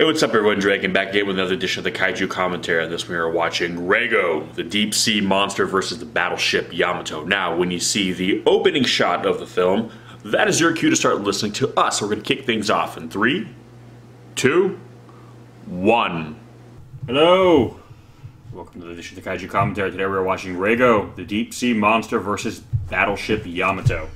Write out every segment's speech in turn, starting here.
Hey, what's up, everyone? Dragon back again with another edition of the Kaiju Commentary. On this, we are watching Rego, the deep sea monster versus the battleship Yamato. Now, when you see the opening shot of the film, that is your cue to start listening to us. We're going to kick things off in 3, 2, 1. Hello! Welcome to the edition of the Kaiju Commentary. Today we are watching Rego, the deep sea monster versus battleship Yamato.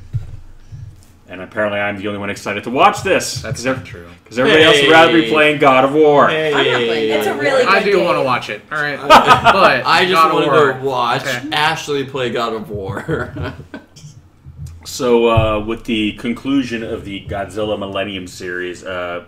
And apparently I'm the only one excited to watch this. That's not true. Because everybody else would rather be playing God of War. I'm not playing It's a really good I do game. want to watch it. All right, but I just God of wanted War. to watch Okay. Ashley play God of War. So, with the conclusion of the Godzilla Millennium series, we're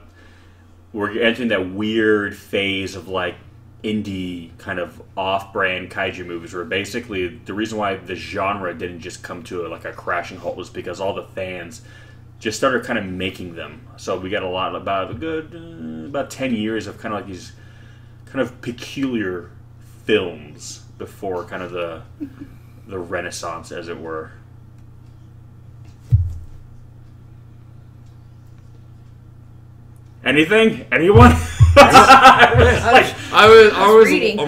entering that weird phase of, like, indie kind of off-brand kaiju movies where basically the reason why the genre didn't just come to a crashing halt was because all the fans just started kind of making them. So we got about 10 years of kind of like these kind of peculiar films before kind of the renaissance, as it were. Anything? Anyone? I'm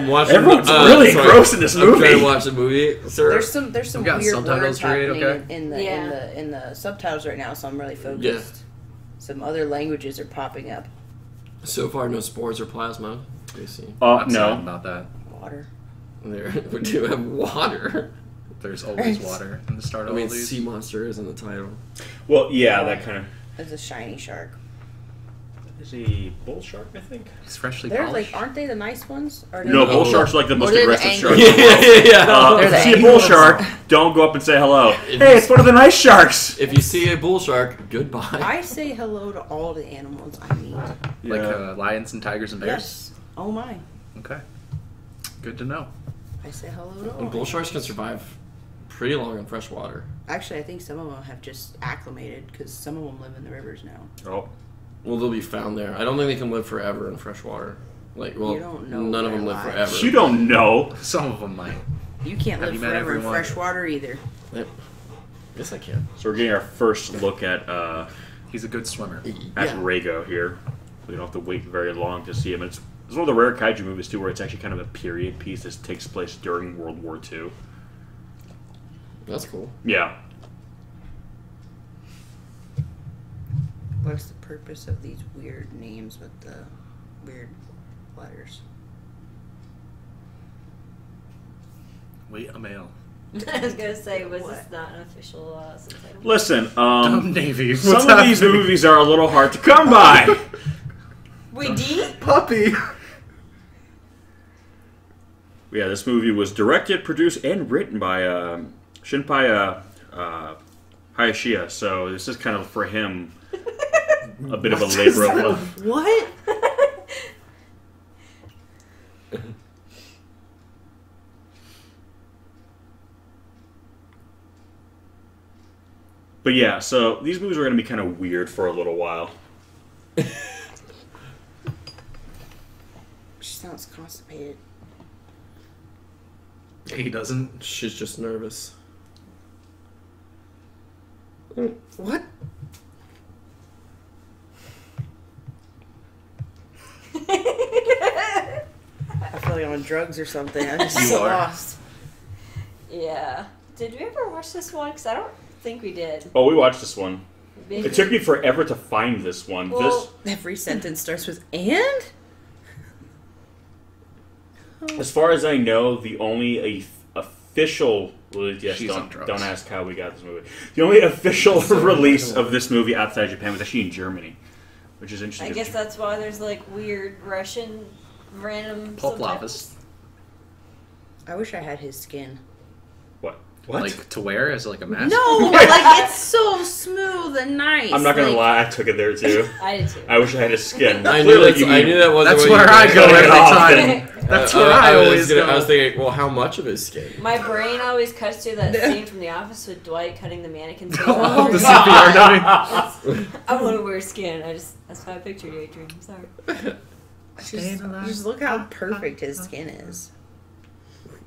watching. Everyone's really engrossed in this I'm movie. trying to watch the movie. Sir. There's some I've got weird subtitles words to read, happening okay? in the subtitles right now, so I'm really focused. Yeah. Some other languages are popping up. So far, no spores or plasma. You see, I'm sad No. about that. Water. there we do have water. There's always water in the start I of mean, all these. sea monster is in the title. Well, yeah, that kind of... That's a shiny shark. Is he bull shark, I think? It's freshly They're polished. aren't they the nice ones? Or No, they- bull sharks are like the most they're the aggressive angry sharks. yeah. They're If the you see a angry bull ones. shark, don't go up and say hello. If Hey, you- it's one of the nice sharks! If you see a bull shark, goodbye. I say hello to all the animals I meet. Like lions and tigers and bears? Yes. Oh my. Okay. Good to know. I say hello to all. And bull sharks can survive pretty long in fresh water. Actually, I think some of them have just acclimated because some of them live in the rivers now. Oh. Well, they'll be found there. I don't think they can live forever in fresh water. Like, well, You don't know none of their them live lives. forever. You don't know. Some of them might. You can't Have live you met forever in everyone? fresh water either. Yep. Yes, I can. So we're getting our first look at He's a good swimmer. Rego here. We don't have to wait very long to see him. It's one of the rare kaiju movies, too, where it's actually kind of a period piece that takes place during World War II. That's cool. Yeah. What's the purpose of these weird names with the weird letters? Wait a male. I was gonna say, was What? this not an official subtitle? Listen, Dumb Navy. some of these movies are a little hard to come by. We D? Puppy. Yeah, this movie was directed, produced, and written by Shinpai Hayashiya, so this is kind of, for him, a bit of a labor of love. What? But yeah, so these movies are going to be kind of weird for a little while. She sounds constipated. He doesn't. She's just nervous. What? I feel like I'm on drugs or something. I'm just You so are. lost. Yeah. Did we ever watch this one? Because I don't think we did. Oh, we watched this one. Maybe. It took me forever to find this one. Well, Every sentence starts with "and." As far as I know, the only official... Well, yes, She's on drugs. don't ask how we got this movie. The only official release of this movie outside Japan was actually in Germany, which is interesting. I guess that's why there's like weird Russian random Pulp subtitles. Lapis. I wish I had his skin. What? Like to wear as like a mask. No, like it's so smooth and nice. I'm not going to like, lie, I took it there too. I did too. I wish I had his skin. I Clearly knew, you I mean- knew that wasn't That's what where you I were go gonna every say. time. That's where I always go. I was thinking, well, how much of his skin? My brain always cuts to that scene from The Office with Dwight cutting the mannequin's face Oh, off. the CPR dummy. I want to wear skin. That's how I pictured you, Adrian. I'm sorry. Just look how perfect his skin is.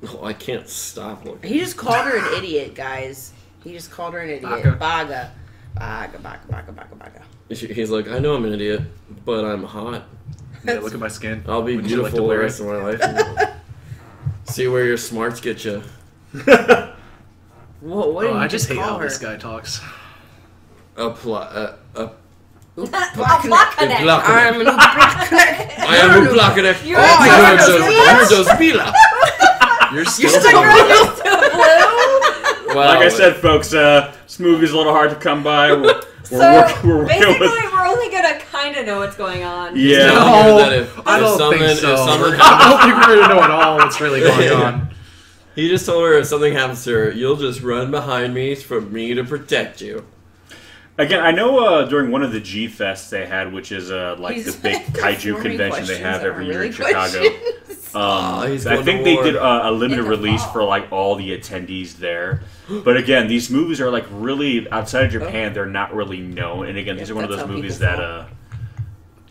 Oh, I can't stop looking. He just called her an idiot, guys. He just called her an idiot. Baga. Baga. Baga, baga, baga, baga, baga. He's like, I know I'm an idiot, but I'm hot. Yeah, look at my skin. I'll be Would you like to beautiful the wear rest it? of my life. See where your smarts get you. Whoa, what did Oh, you I just hate call how her? this guy talks. Placanek. I'm an I am Uplakenek. You're Vila. You're still Wow. Like I said, folks, this movie's a little hard to come by. We're So working basically, with. we're only gonna kind of know what's going on. Yeah. I don't think so. If I don't think we're gonna know at all what's really going on. he just told her if something happens to her, you'll just run behind me for me to protect you. Again, I know during one of the G Fests they had, which is like He's- the big kaiju forming convention they have questions every that year are in really Chicago. questions. He's I going think to they war. did a limited In the release fall. for like all the attendees there. But again, these movies are like really outside of Japan. They're not really known. And again, these are one of that's those how movies people that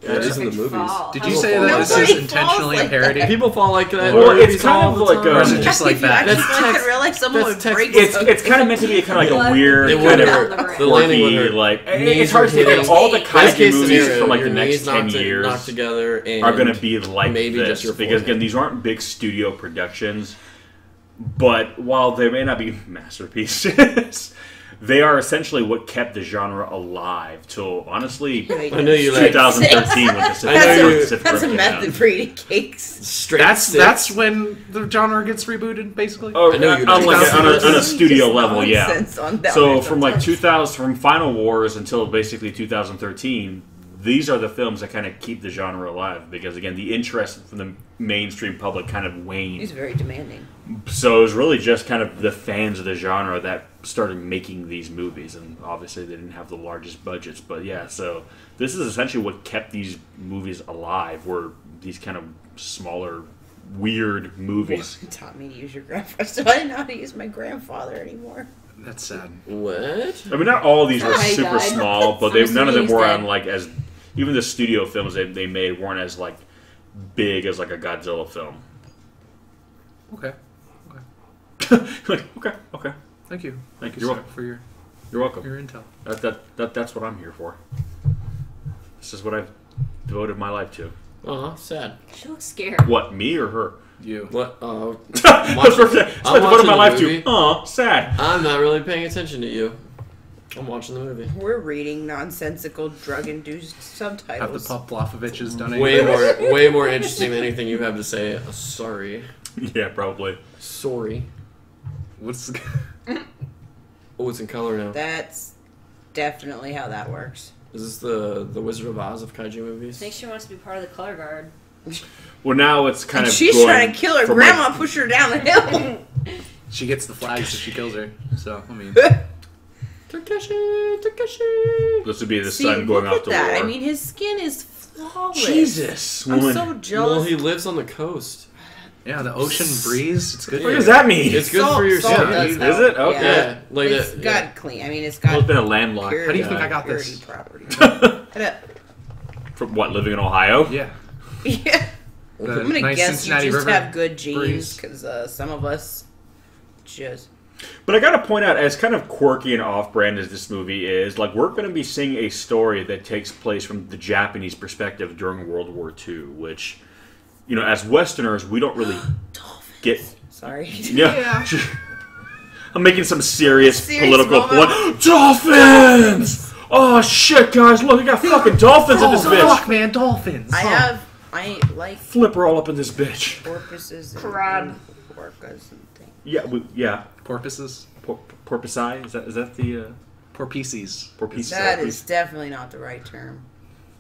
Yeah, these are the Perfect movies. fall. Did How you say cool. that this Nobody is falls intentionally like a parody? that. People fall like that. Well, in it's movies kind all of the like time. Or is it just like If you that? actually That's watch text- it in real life, someone that's would break text- it's kind of meant to be kind of like a Blood weird It kind would of hurt. The landing would quirky, hurt. like Knees it's hard are to say that hitting. all the Best kaiju case movies scenario, from like your the next knees 10 knocked years together and are going to be like maybe this just your because forehead. again, these aren't big studio productions. But while they may not be masterpieces, they are essentially what kept the genre alive till honestly I know you like 2013 when Pacific I know you- Pacific That's a Rim came method out. for eating cakes. straight. That's sticks. when the genre gets rebooted, basically. Oh, I know you on, like, on like. a studio Just level, yeah. nonsense on that So one from like sometimes. 2000, from Final Wars until basically 2013, these are the films that kind of keep the genre alive because again, the interest from the mainstream public kind of waned. He's very demanding. So it was really just kind of the fans of the genre that started making these movies, and obviously they didn't have the largest budgets. But yeah, so this is essentially what kept these movies alive, were these kind of smaller, weird movies. You taught me to use your grandfather, so I didn't know how to use my grandfather anymore. That's sad. What? I mean, not all of these were Oh, he super died. small, but I'm none of them assuming were he's on dead. like as even the studio films they made weren't as like big as like a Godzilla film. Okay. Like, okay, Thank you. Thank you. sir, You're welcome. for your you're welcome. intel. That's what I'm here for. This is what I've devoted my life to. Aw, sad. She looks scared. What, me or her? You. What? Oh, That's what I devoted watching my the life movie. to. Aw, sad. I'm not really paying attention to you. I'm watching the movie. We're reading nonsensical drug-induced Have the subtitles. Pup Bloffoviches done Way more interesting than anything you have to say. Sorry. Yeah, probably. Sorry. What's the... Oh, it's in color now. That's definitely how that works. Is this the Wizard of Oz of kaiju I movies? think she wants to be part of the color guard. Well, now it's kind And of she's going trying to kill her from, grandma, like, push her down the hill. She gets the flags if she kills her. So, I mean... Takeshi! this would be the See, sun going look off at to that. war. I mean, his skin is flawless. Jesus, I'm woman. so jealous. Well, he lives on the coast. Yeah, the ocean breeze. It's good. What does that mean? It's good Salt- for your salt skin. does Is help. it? Okay. Yeah, like It's that. got Yeah. clean. I mean, it's Well, got it's been a landlocked. pure How do you think I got purity this? property. From what, living in Ohio? Yeah. Yeah. The I'm gonna nice guess Cincinnati you just River have good genes breeze. because some of us just. But I gotta point out, as kind of quirky and off-brand as this movie is, like, we're gonna be seeing a story that takes place from the Japanese perspective during World War II, which, you know, as Westerners, we don't really get... Sorry. Yeah. I'm making some serious Serious political moment. point. Dolphins! Oh, shit, guys, look, we got fucking dolphins in this bitch. Fuck, man, dolphins. I like Flip her all up in this bitch. porpoises and Crab. orcas and things. Yeah, Porpoises. porpoise. Is that the Porpoises. porpoise? That is definitely not the right term.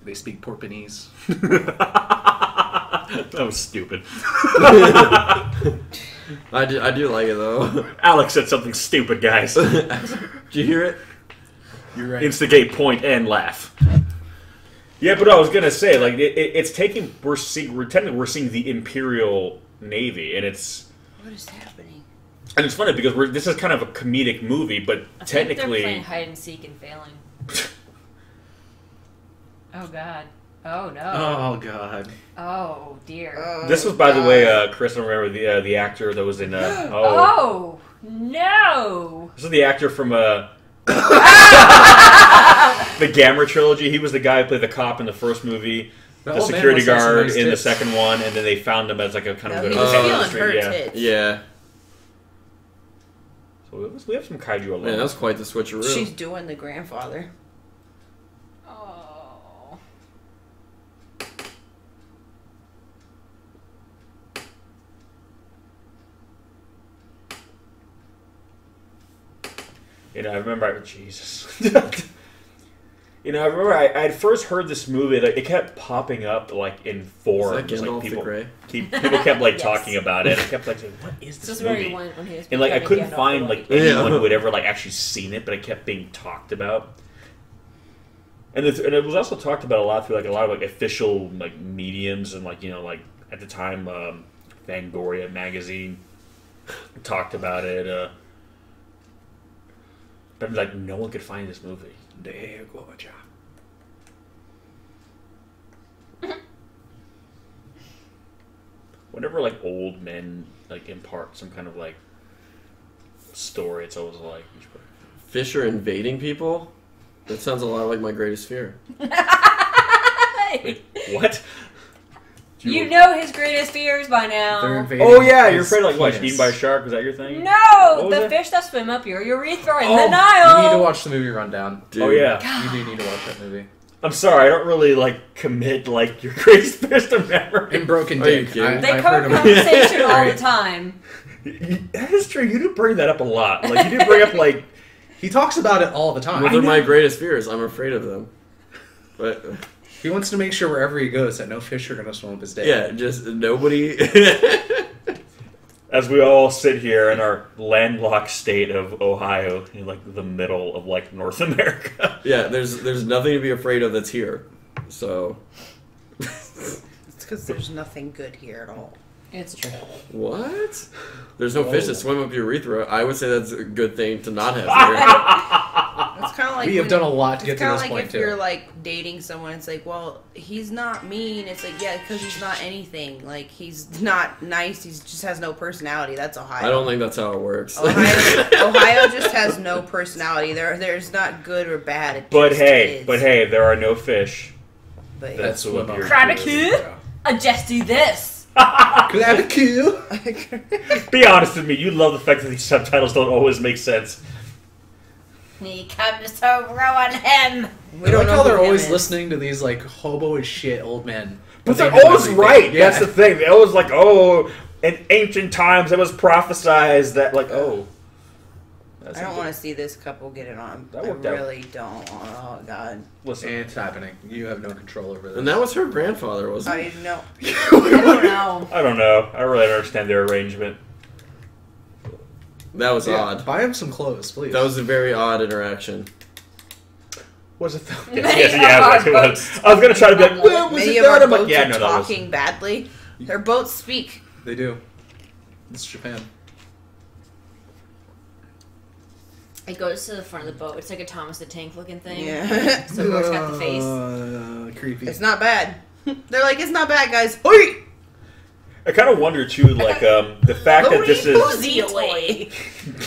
They speak Porpanese. That was stupid. I do like it though. Alex said something stupid, guys. Did you hear it? You're right. Instigate, point, and laugh. Yeah, but I was gonna say, like, it's taking. We're seeing the Imperial Navy, and it's What is happening? it's funny because this is kind of a comedic movie, but I think they're technically. playing hide and seek and failing. Oh god. Oh no. Oh, God. Oh dear. This was, by the way, Chris. I remember the actor that was in. Oh no. This is the actor from the Gamera trilogy. He was the guy who played the cop in the first movie. the security guard in the second one, and then they found him as like a kind No, of he good was feeling her yeah. tits. Yeah. So we have some kaiju alone. Man, that was quite the switcheroo. She's doing the grandfather. Oh. You know, I remember. Jesus. You know, I remember I had first heard this movie. Like, it kept popping up like in forums. Is that Gandalf Like the Grey? people kept like Yes. talking about it. I kept like saying, "What is This this is where he movie?" went when he was And like I becoming couldn't Gandalf find the like White. anyone Yeah. who had ever like actually seen it, but it kept being talked about. And it was also talked about a lot through like a lot of like official like mediums and like, you know, like at the time Fangoria magazine talked about it. But like no one could find this movie. There, Gorja. Whenever like old men like impart some kind of like story, it's always like Fisher invading people? That sounds a lot like my greatest fear. what? You know his greatest fears by They're now. invading Oh yeah, you're his afraid like what? penis. Eaten by a shark? Was that your thing? What No, was the it? fish that swim up your urethra in Oh, the You Nile. need to watch the movie Rundown. Dude. Oh yeah. You do need to watch that movie. I'm sorry, I don't really like commit like your greatest fears to memory. And Broken Are you Dick. kidding? They I've cover heard about conversation all the Right. time. That is true. You do bring that up a lot. Like you do bring up like He talks about it all the time. Well, they're my greatest fears. I'm afraid of them. But He wants to make sure wherever he goes that no fish are going to swim up his dick. yeah, just nobody. as we all sit here in our landlocked state of Ohio, in like the middle of like North America. Yeah, there's nothing to be afraid of that's here. So It's because there's nothing good here at all. It's true. what? There's no fish that swim up your urethra. I would say that's a good thing to not have here. It's kind of like We have when- done a lot to It's get to kind of this like point, if too. you're like dating someone, it's like, well, he's not mean. It's like, yeah, because he's not anything. Like he's not nice. He just has no personality. That's Ohio. I don't think that's how it works. Ohio just has no personality. There's not good or bad. It But just hey, is. there are no fish. But That's swim what up. you're Barbecue? doing. I just do this. Clavicle. Be honest with me, you love the fact that these subtitles don't always make sense. He comes to ruin him. we I don't like know how who they're him always is. listening to these like hobo as shit old men. But they they're know always everything. right. Yeah. That's the thing. They always like, oh, in ancient times it was prophesized that like, oh. That's I don't a- want to see this couple get it on. That I worked out. really don't. Oh God. Listen, It's happening. You have no control over this. And that was her grandfather, wasn't it? I know. I don't know. I don't know. I really don't understand their arrangement. That was Yeah, odd. buy him some clothes, please. That was a very odd interaction. Was it? Many Yes, of yeah, our it was. boats I was gonna try to be like, well, was Many it of our that? I'm boats like, yeah, are no, that was. talking badly. Their boats speak. They do. It's Japan. It goes to the front of the boat. It's like a Thomas the Tank looking thing. Yeah. So Rourke's got the face. Creepy. It's not bad. They're like, it's not bad, guys. Hoi! I kind of wonder too, like the fact that this is Boozy away.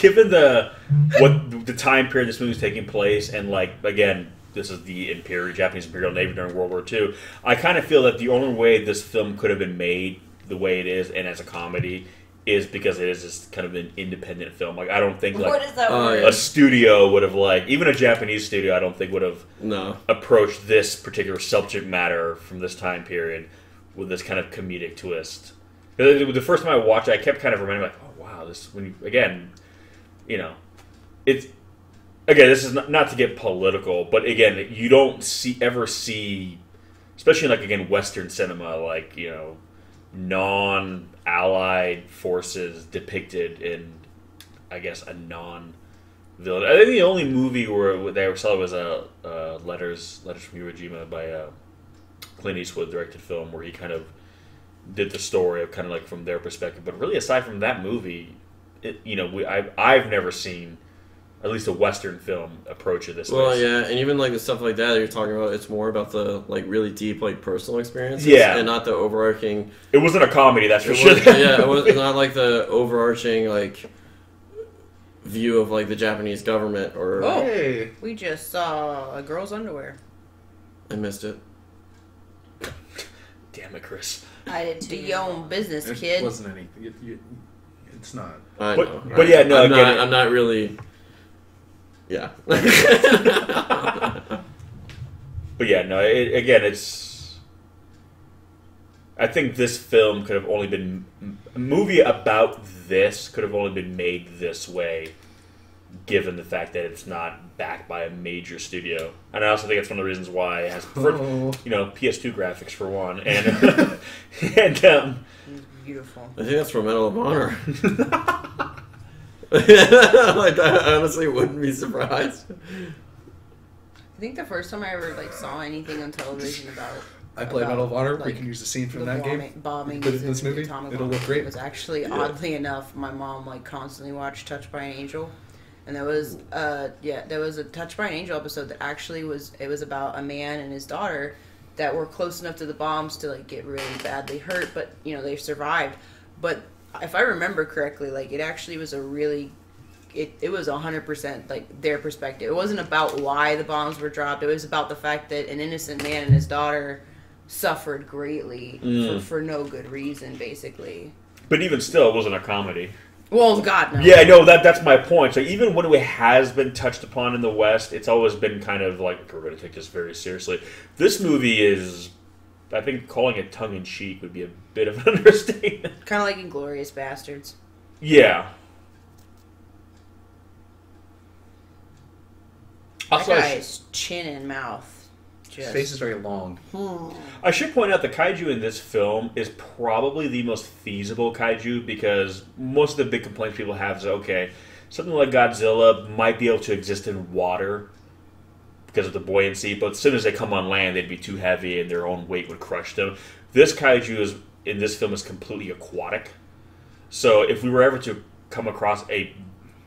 given the time period this movie is taking place, and like again, this is the Japanese Imperial Navy during World War II. I kind of feel that the only way this film could have been made the way it is, and as a comedy, is because it is just kind of an independent film. Like I don't think What like is that Oh, word? yeah. a studio would have like even a Japanese studio. I don't think would have No. approached this particular subject matter from this time period with this kind of comedic twist. 'Cause the first time I watched it, I kept kind of remembering, like, oh wow, this when you, again, you know, it's again, this is not to get political, but again, you don't ever see, especially in, like again Western cinema, like you know, non-allied forces depicted in, I guess, a non-villain. I think the only movie where they ever saw was Letters from Iwo Jima by Clint Eastwood directed film, where he kind of did the story of kind of like from their perspective. But really, aside from that movie, I've never seen at least a Western film approach of this. Well, way. yeah, and even like the stuff like that you're talking about, it's more about the like really deep like personal experiences, Yeah. and not the overarching. It wasn't a comedy, that's for It sure. was, yeah, it was not like the overarching like view of like the Japanese government or. Oh. Hey. We just saw a girl's underwear. I missed it. damn it, Chris. I did Do too. your own business, It kid. wasn't anything. It's not. I But- know. but yeah, no, I'm again, I'm not really. Yeah. But yeah, no. It's. I think this film could have only been a movie about this could have only been made this way, given the fact that it's not backed by a major studio. And I also think it's one of the reasons why it has, PS2 graphics for one, and and Beautiful. I think that's from Medal of Honor. Like, I honestly wouldn't be surprised. I think the first time I ever saw anything on television about I play about, Medal of Honor. like, we can use the scene from the that game. bombings Put it in and this movie. the atomic It'll bombing. look great. It was actually oddly enough, my mom constantly watched Touched by an Angel, and there was there was a Touched by an Angel episode that actually was about a man and his daughter that were close enough to the bombs to get really badly hurt, but they survived. But if I remember correctly, it actually was a really it was 100% their perspective. It wasn't about why the bombs were dropped. It was about the fact that an innocent man and his daughter suffered greatly for no good reason, basically. but even still, it wasn't a comedy. Well, God, no. Yeah, no, that's my point. So even when it has been touched upon in the West, it's always been kind of like, we're going to take this very seriously. This movie is, I think calling it tongue-in-cheek would be a bit of an understatement. Kind of like Inglourious Bastards. Yeah. That Also, guy's chin and mouth. His face is very long. I should point out the kaiju in this film is probably the most feasible kaiju because most of the big complaints people have is, okay, something like Godzilla might be able to exist in water because of the buoyancy, but as soon as they come on land, they'd be too heavy and their own weight would crush them. This kaiju in this film is completely aquatic. So if we were ever to come across a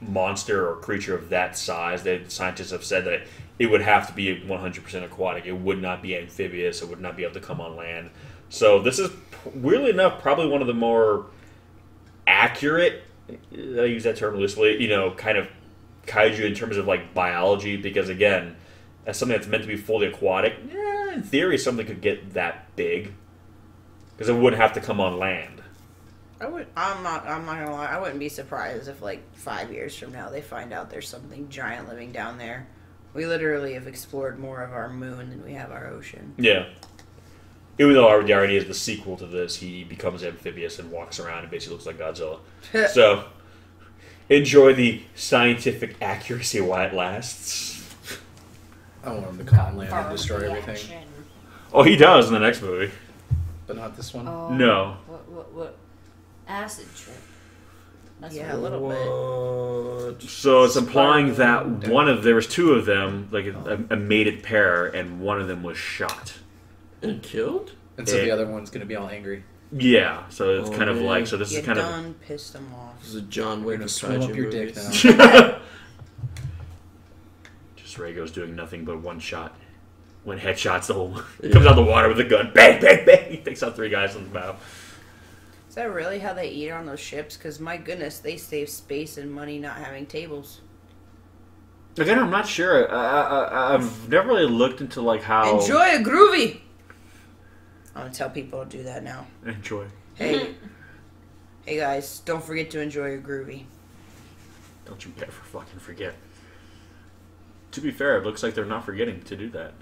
monster or creature of that size, the scientists have said that it would have to be 100% aquatic. It would not be amphibious. It would not be able to come on land. So this is, weirdly enough, probably one of the more accurate, I use that term loosely, kind of kaiju in terms of biology, because again, as something that's meant to be fully aquatic, in theory something could get that big because it wouldn't have to come on land. I'm not gonna lie. I wouldn't be surprised if 5 years from now they find out there's something giant living down there. We literally have explored more of our moon than we have our ocean. Yeah. Even though the idea is the sequel to this, he becomes amphibious and walks around and basically looks like Godzilla. So, enjoy the scientific accuracy while it lasts. I want him to come on land and destroy everything, Reaction. Oh, he does in the next movie. but not this one. Oh, No. What? Acid trip. That's Yeah, what a little bit. What? So it's implying that there was two of them, a mated pair, and one of them was shot. And killed? And so the other one's going to be all angry. Yeah, so it's Oh, kind of man. so this You is kind done pissed them off. This is a John We're Wick going of to swim up kaiju your dick movies. now. just Rago's doing nothing but one shot. One headshots the whole comes out of the water with a gun. Bang, bang, bang. He takes out 3 guys on the bow. Is that really how they eat on those ships? Because my goodness, they save space and money not having tables. Again, I'm not sure. I've never really looked into how Enjoy a groovy. I'm gonna tell people to do that now. Enjoy. Hey, hey guys, don't forget to enjoy a groovy. Don't you ever fucking forget. To be fair, it looks like they're not forgetting to do that.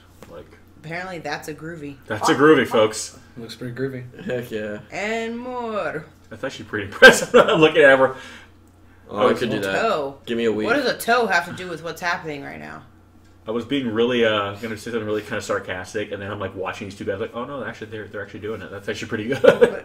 Apparently, that's a groovy. That's a groovy, folks. Looks pretty groovy. Heck yeah. And more. That's actually pretty impressive. I'm looking at her. Oh, I could do that. Toe. Give me a week. What does a toe have to do with what's happening right now? I was being really gonna say something really kind of sarcastic, and then I'm watching these two guys oh no, actually they're actually doing it. That's actually pretty good.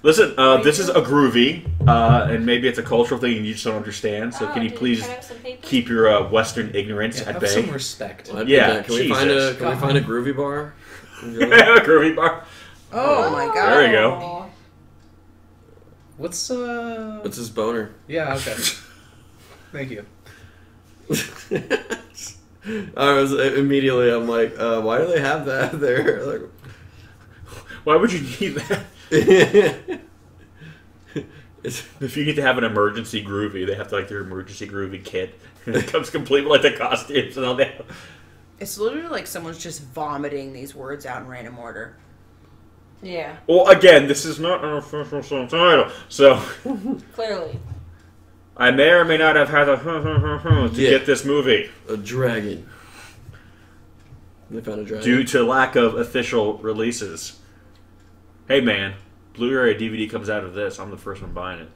Listen, this is a groovy, and maybe it's a cultural thing and you just don't understand. So can you did please turn out some paper? keep your Western ignorance Yeah, at have bay? some respect. Well, Yeah, Can we find a Jesus. groovy bar? Groovy bar. Oh my god. There you go. What's What's his boner? Yeah. Okay. Thank you. I was immediately. I'm like, why do they have that there? Like, Why would you need that? it's, If you need to have an emergency groovy, they have to their emergency groovy kit. And it comes complete with the costumes and all that. It's literally like someone's just vomiting these words out in random order. Yeah, Well, again, this is not an official subtitle, so clearly. I may or may not have had to get this movie A dragon. They found a dragon. due to lack of official releases. Hey, man, Blu-ray DVD comes out of this. I'm the first one buying it.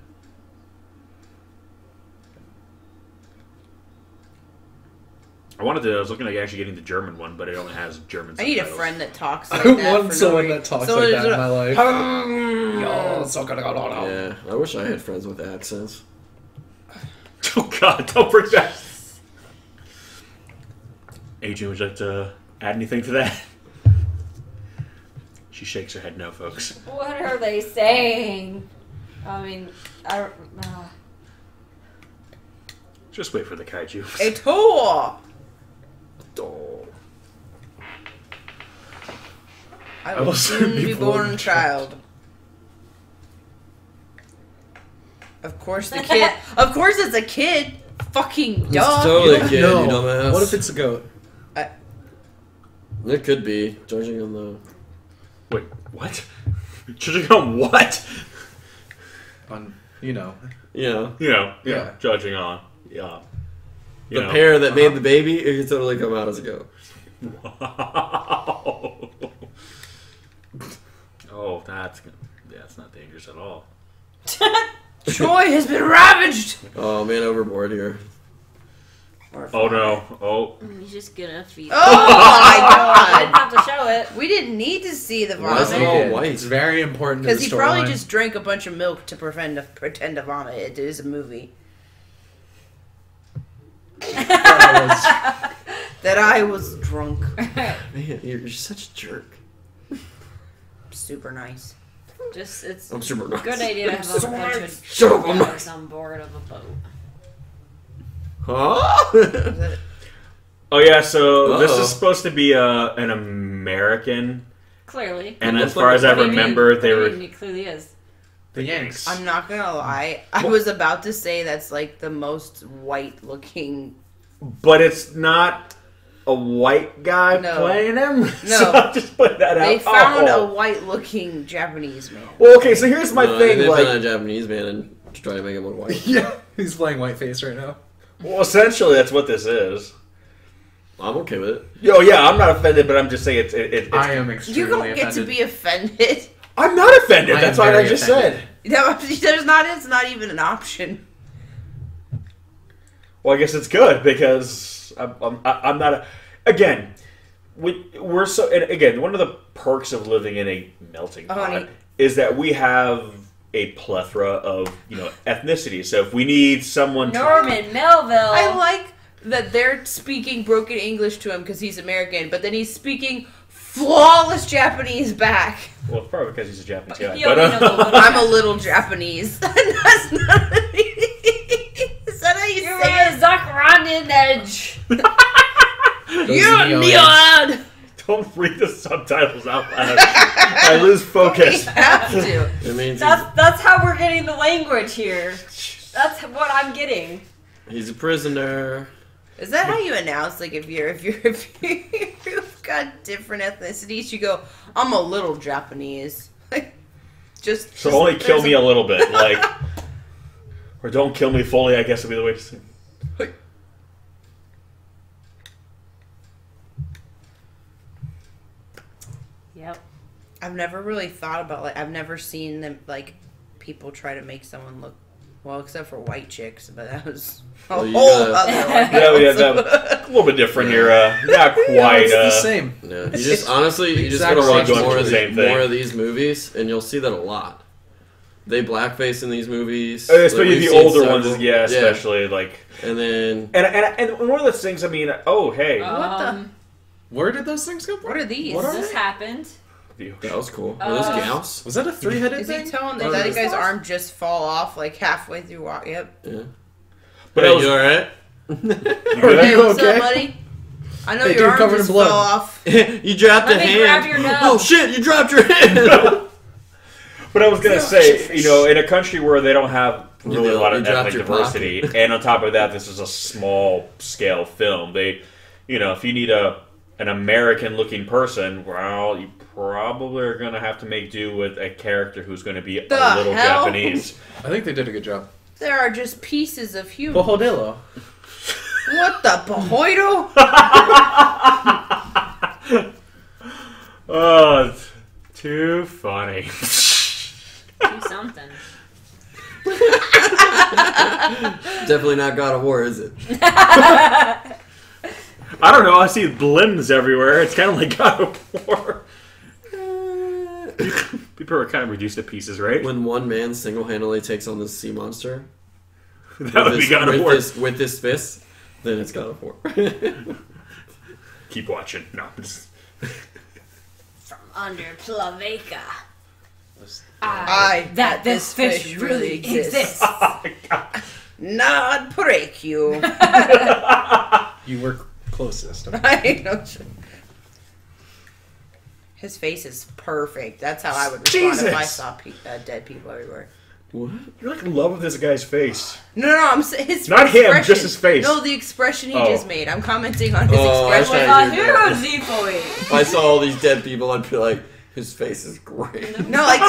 I was looking at actually getting the German one, but it only has German I need a subtitles. friend that talks I like that. want for no someone reason. that talks Someone like that in my who's life. Yo, it's so good. Yeah, I wish I had friends with accents. Oh God, don't bring that. Adrian, would you like to add anything to that? She shakes her head no, folks. What are they saying? I mean, I don't. Just wait for the kaiju. A tour. Oh. I will will soon be be born born child. Of course the kid. Of course it's a kid. Fucking It's duh. totally You a kid, don't you know. dumbass. What if it's a goat? It could be, judging on the... Wait, what? Judging on what? On, you know. Yeah. Yeah. Judging on, yeah. You The know. pair that made the baby, it could totally come out as a goat. Wow. Oh, that's not dangerous at all. Troy has been ravaged. Oh, man, overboard here. Oh no. Oh. He's just gonna feed. Oh my I didn't god. have to show it. We didn't need to see the Why is it vomit. all Yeah, white? It's very important to the Because he probably storyline. just drank a bunch of milk to pretend to vomit. It is a movie. That I was drunk. Man, you're such a jerk. Super nice. Just it's I'm super a nice. good idea to have a bunch of Shut up, I'm guys nice. on board of a boat. Huh? Is that- Oh yeah. So this Uh-oh. is supposed to be an American, Clearly. and It as looks far like as I a- What do you remember, mean? they What do you were. mean? It clearly is. The Yanks. I'm not gonna lie. I was about to say that's like the most white looking. But it's not a white guy No. playing him. No. So I'm just putting that out. They found Oh. a white looking Japanese man. Well, okay. So here's my No, thing. They found a Like, Japanese man and try to make him look white. Yeah, he's playing whiteface right now. well, essentially that's what this is. I'm okay with it. Yo, yeah, I'm not offended, but I'm just saying it's I am extremely You don't get to offended. be offended. I'm not offended. I That's am what I very just offended. said. No, it's not even an option. Well, I guess it's good because I'm not a. Again, we're so. And again, one of the perks of living in a melting pot Honey. is that we have a plethora of ethnicities. So if we need someone to. Norman Melville. I like that they're speaking broken English to him because he's American, but then he's speaking flawless Japanese back. Well, probably because he's a Japanese guy. He But, only knows a little I'm a little Japanese. That's not. Is that how you You're say a Zakarandin edge. it? You're neon. don't read the subtitles out loud. I lose focus. We have to. It means That's how we're getting the language here. That's what I'm getting. he's a prisoner. Is that how you announce? Like, if you've got different ethnicities, you go, "I'm a little Japanese." Like, So only kill me a little bit, like, or don't kill me fully. I guess would be the way to say. Yep. I've never really thought about I've never seen them people try to make someone look well, except for white chicks, but that was a Well, you whole gotta- other. Yeah, a little bit different here. Not quite. It's the same. Yeah, you just honestly, you just exact gotta watch same more thing. of, Same thing. more of these movies, and you'll see that a lot. They blackface in these movies, Especially Like, we've the seen older several. ones, yeah. Especially like, And then and one of the things. I mean, oh hey, What the? Where did those things come from? What are these? What are This happened. that was was those gals? Was that a three-headed Is thing? he telling Or that that is- guy's arm just fall off like halfway through walk? Yep. Yeah. But Hey, I was- you all right? you Are good? Hey, you what's okay? up, buddy? I know Hey, your dude, arm covered in just blood. fell off. You dropped Let a me hand. grab your nose. Oh shit! You dropped your hand. But I was gonna say, in a country where they don't have really a lot of You dropped ethnic your diversity, and on top of that, this is a small scale film. They, if you need an American looking person, well, you probably are gonna have to make do with a character who's gonna be a The little hell? Japanese. I think they did a good job. There are just pieces of human. Pohodillo. What the pohoido? Oh, it's too funny. Do something. Definitely not God of War, is it? I don't know. I see limbs everywhere. It's kind of like God of War. People are kind of reduced to pieces, right? When one man single-handedly takes on this sea monster That would be God of War. with his fist, then it's God of War. Keep watching. No. From under Plaveka. I That this fish really exists. Not break you. You were closest. I know. His face is perfect. That's how I would respond if I Jesus. saw dead people everywhere. What? You're like in love with this guy's face. No, I'm saying his Not him, expression. just his face. No, the expression he Oh. just made. I'm commenting on his Oh, I expression. thought you were Huge Zipoi. If I saw all these dead people, I'd be like, his face is great. No, like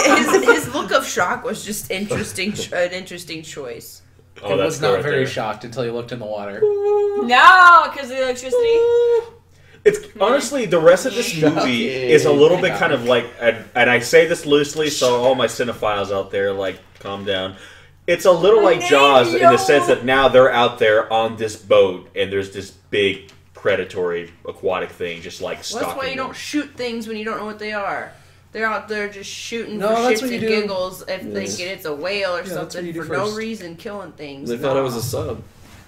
his look of shock was just interesting. An interesting choice. Oh, I that's was not good right very there. shocked until you looked in the water. No, because of the electricity. It's honestly the rest of this movie is a little bit kind of like, and I say this loosely, so all my cinephiles out there, like, calm down. It's a little like Jaws in the sense that now they're out there on this boat, and there's this big predatory aquatic thing just like Well, stalking that's why you them. don't shoot things when you don't know what they are. They're out there just shooting No, for that's shits what you and do. giggles if thinking it's a whale or that's what something you do for no first. reason, killing things. They thought it was a sub.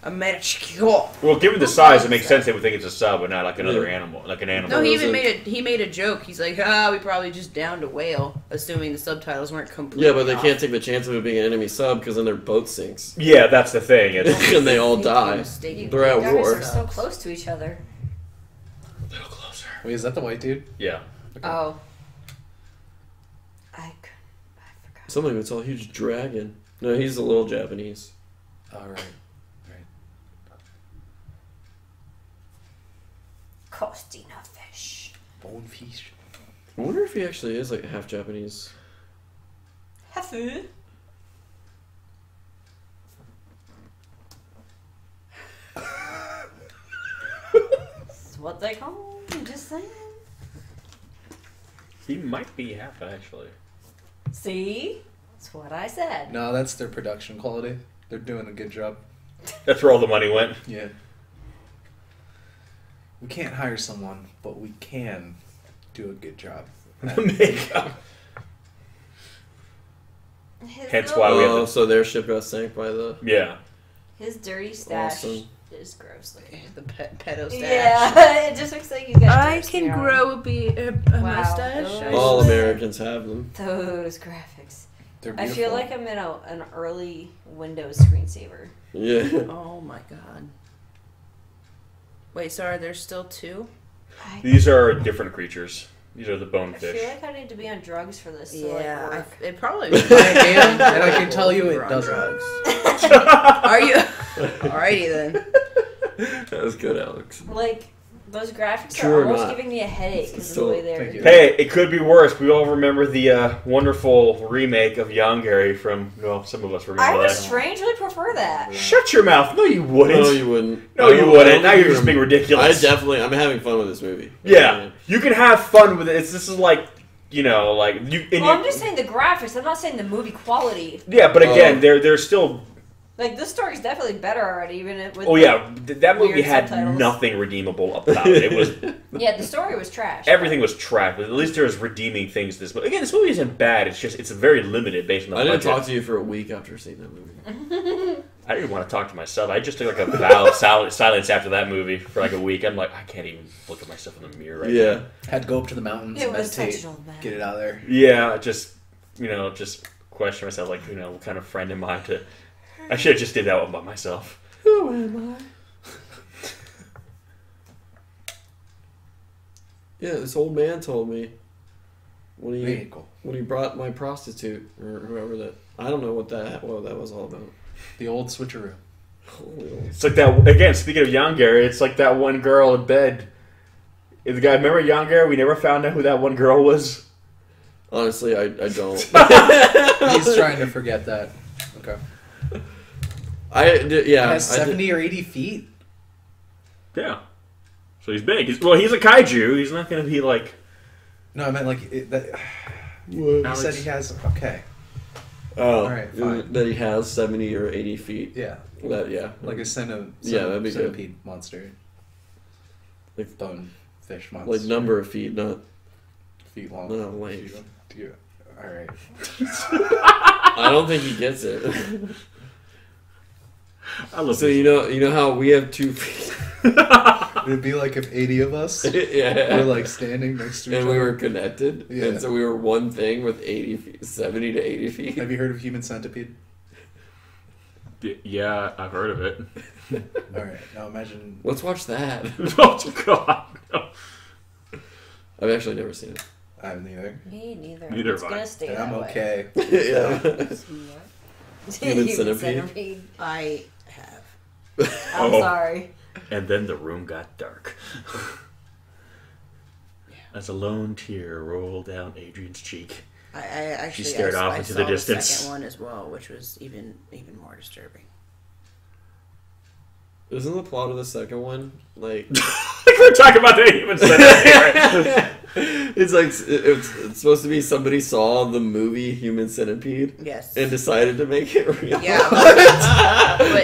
a Medichko. Well, given the size, it makes sense they would think it's a sub, but not like another Yeah. animal, like an animal. No, he was even it? made a joke. He's like, we probably just downed a whale, assuming the subtitles weren't completely Yeah, but they off. can't take the chance of it being an enemy sub because then their boat sinks. Yeah, that's the thing. It's And they all Thank you, die. mistaken. They're at You guys war. are so close to each other. a little closer. Wait, is that the white dude? Yeah. Oh. I forgot. Something that's all huge dragon. No, he's a little Japanese. All right. Costina fish. Bonefish. I wonder if he actually is like half Japanese. Hefu. That's what they call them. I'm just saying. He might be half, actually. See? That's what I said. No, that's their production quality. They're doing a good job. That's where all the money went. Yeah. We can't hire someone, but we can do a good job. Makeup. His Hence little- why we have Oh, the- so their ship got sank by the. Yeah. His dirty stash Awesome. is gross looking. The pedo stash. Yeah, it just looks like you got I dirt can smear on grow a Wow. mustache. I All just- Americans have them. those graphics. They're I beautiful. feel like I'm in an early Windows screensaver. Yeah. Oh my god. Wait, so are there still two? These are different creatures. These are the I bonefish. feel like I need to be on drugs for this to Yeah, like work. it probably. I am, and I can tell you You're it on doesn't. drugs. Are you? Alrighty then. That was good, Alex. Like those graphics True are or almost not? giving me a headache because of the Still, way they're. thank you. Hey, it could be worse. We all remember the wonderful remake of Yongari from. Well, some of us I remember would that. strangely prefer that. Shut your mouth! No, you wouldn't. No, you wouldn't. No, you wouldn't. I don't Now think you're just being I ridiculous. I'm having fun with this movie. Yeah, you can have fun with it. This is like, like you. And Well, you I'm just saying the graphics. I'm not saying the movie quality. yeah, but again, Oh. they're still. Like this story's definitely better already, even with. Oh yeah, that movie weird had subtitles. nothing redeemable about it. It was Yeah, the story was trash. everything was trash, but at least there's redeeming things. To this, but again, this movie isn't bad. It's very limited based on the I didn't budget. talk to you for a week after seeing that movie. I didn't want to talk to myself. I just took like a vow of silence after that movie for like a week. I'm like, I can't even look at myself in the mirror right Yeah. Had to go up to the mountains It and was meditate. such an old man. Get it out of there. now. Yeah, just question myself, like, what kind of friend am I to? I should have just did that one by myself. Who am I? Yeah, this old man told me when Vehicle. he brought my prostitute or whoever that I don't know what that was all about. The old switcheroo. Holy old- It's like that again. Speaking of Yongari, it's like that one girl in bed The guy, remember Younger? We never found out who that one girl was. Honestly, I don't. He's trying to forget that. Okay. He He has 70 or 80 feet. Yeah. So he's big. He's a kaiju. He's not going to be like... No, I meant like he Alex. said he has. Okay. Oh, Alright, fine. that he has 70 or 80 feet. Yeah. Yeah. Like a that'd be good. centipede monster. Like Bone fish monster. like number of feet, not. feet long. No, length. Alright. I don't think he gets it. I love So this. you know how we have 2 feet. It'd be like if 80 of us Yeah. were like standing next to each And other. we were connected, Yeah. and so we were one thing with 80 feet, 70 to 80 feet. Have you heard of Human Centipede? Yeah, I've heard of it. Alright, now imagine. Let's watch that. Oh, God. No. I've actually never seen it. I haven't either. Me neither. Neither It's have I. gonna stay And that I'm way. okay. Yeah. Human centipede. I have. I'm Oh. sorry. And then the room got dark. As a lone tear rolled down Adrian's cheek. I actually stared off I into saw the distance. second one as well, which was even more disturbing. Isn't the plot of the second one like? We're talking about the human centipede, right? It's like it's supposed to be somebody saw the movie Human Centipede Yes. and decided to make it real. Yeah, but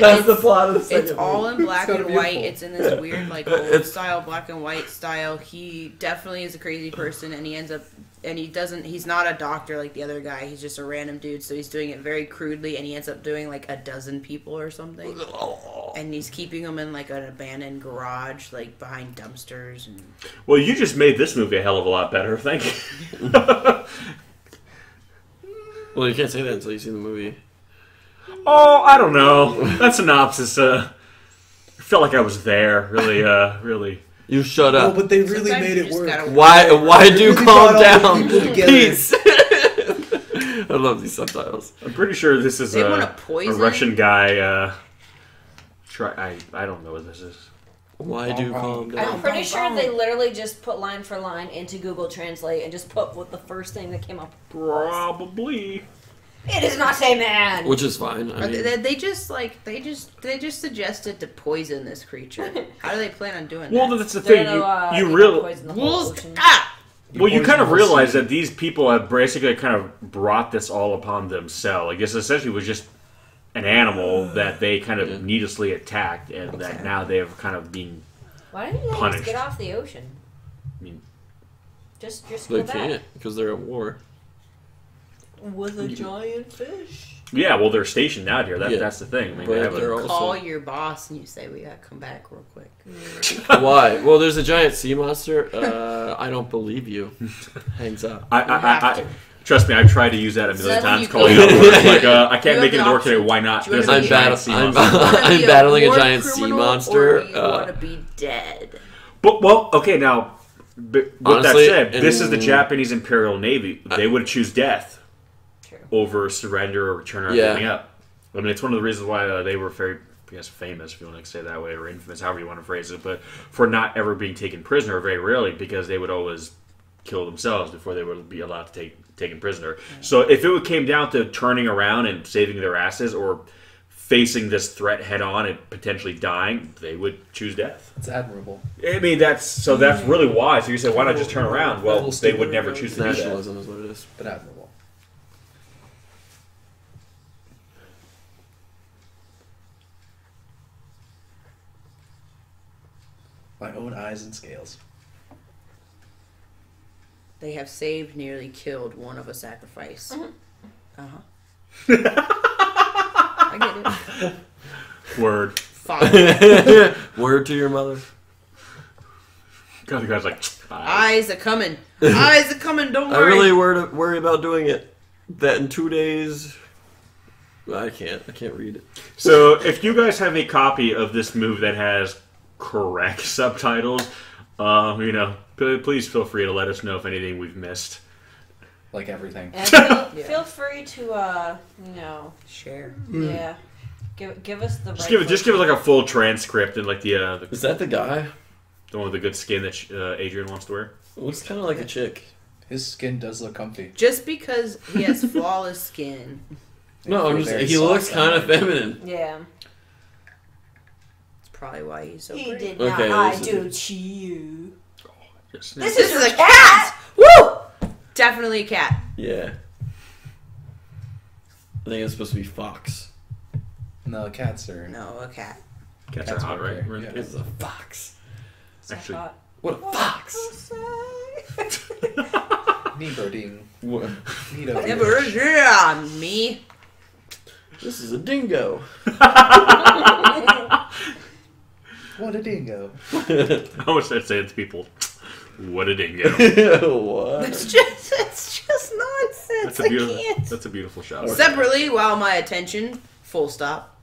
That's it's, the plot of the second it's all in black gotta and be white. beautiful. It's in this weird like old It's- style black and white style. He definitely is a crazy person, and he ends up and he's not a doctor like the other guy. He's just a random dude, so he's doing it very crudely, and he ends up doing like a dozen people or something. And he's keeping them in like an abandoned garage, like behind dumpsters. And Well, you just made this movie a hell of a lot better. Thank you. Well, you can't say that until you see the movie. Oh, I don't know. That synopsis, I felt like I was there. Really. You shut Oh, up. but they really sometimes made you it just work. gotta- Why do you Really calm brought all the down? people together. Peace. I love these subtitles. I'm pretty sure this is They a wanna poison? Russian guy. I don't know what this is. Why do you calm down? I'm pretty sure they literally just put line for line into Google Translate and just put what the first thing that came up was. Probably. It is not a man! Which is fine. I mean, they just suggested to poison this creature. How do they plan on doing Well, that? that's the They're thing. gonna, You they really. poison the whole Wolves. ocean. Well, you poison kind of the whole realize sea. that these people have basically kind of brought this all upon themselves. Like, this essentially was just an animal that they kind of needlessly attacked, and that now they're kind of being. Why didn't you guys Punished. get off the ocean? I mean, Just go they back. can't because they're at war. With a giant fish. yeah, well, they're stationed out here. Yeah. That's the thing. I mean, But they have they're a, also- Call your boss and you say we gotta come back real quick. Why? Well, there's a giant sea monster. I don't believe you. Hangs up. I trust me. I've tried to use that a million So times. you Calling can- out like, I You can't have make it the into work today. option. Why not? Do you There's wanna a be- giant sea monster. I'm You battling a war giant sea criminal, monster. Or you want to be dead. But well, okay. Now, with Honestly, that said, this is the in- Japanese Imperial Navy. They would choose death True. over surrender or return or Yeah. everything up. I mean, it's one of the reasons why they were very, I guess, famous, if you want to say it that way, or infamous, however you want to phrase it, but for not ever being taken prisoner very rarely, because they would always kill themselves before they would be allowed to take taken prisoner. So if it came down to turning around and saving their asses or facing this threat head on and potentially dying, they would choose death. It's admirable. I mean, that's really why. So you say, why not just turn around? Well, they would never choose to do that. Nationalism is what it is. But admirable. My own eyes and scales. They have saved, nearly killed one of a sacrifice. I get it. Word. Fine. Word to your mother. God, the guy's like, Eyes are coming. Eyes are coming. Don't I worry. really worry about doing it. That in 2 days. I can't read it. So, if you guys have a copy of this movie that has correct subtitles, please feel free to let us know if anything we've missed. Like everything. And feel free to, Share. yeah, give us the Just right give it like a full transcript and like the Is that the guy? The one with the good skin that Adrian wants to wear. Looks kind of like a chick. His skin does look comfy. Just because he has flawless skin. No, I'm Very just, he soft looks kind of on feminine. Yeah. That's probably why he's so He pretty. did Okay, not. I this do is- to you. Yes. This This is is a a cat! Woo! Definitely a cat. Yeah. I think it's supposed to be fox. No, cats are. No, a cat. Cats are Cats hot, are right? okay, Right? yeah. It's a fox. So Actually- hot. What a fox! Neberding. What? Neato. Never yeah, me. This is a dingo. What a dingo. I almost said it to people. What a dingo. What? It's just nonsense. That's a beautiful. I can't. That's a beautiful shot. Separately, while my attention, full stop.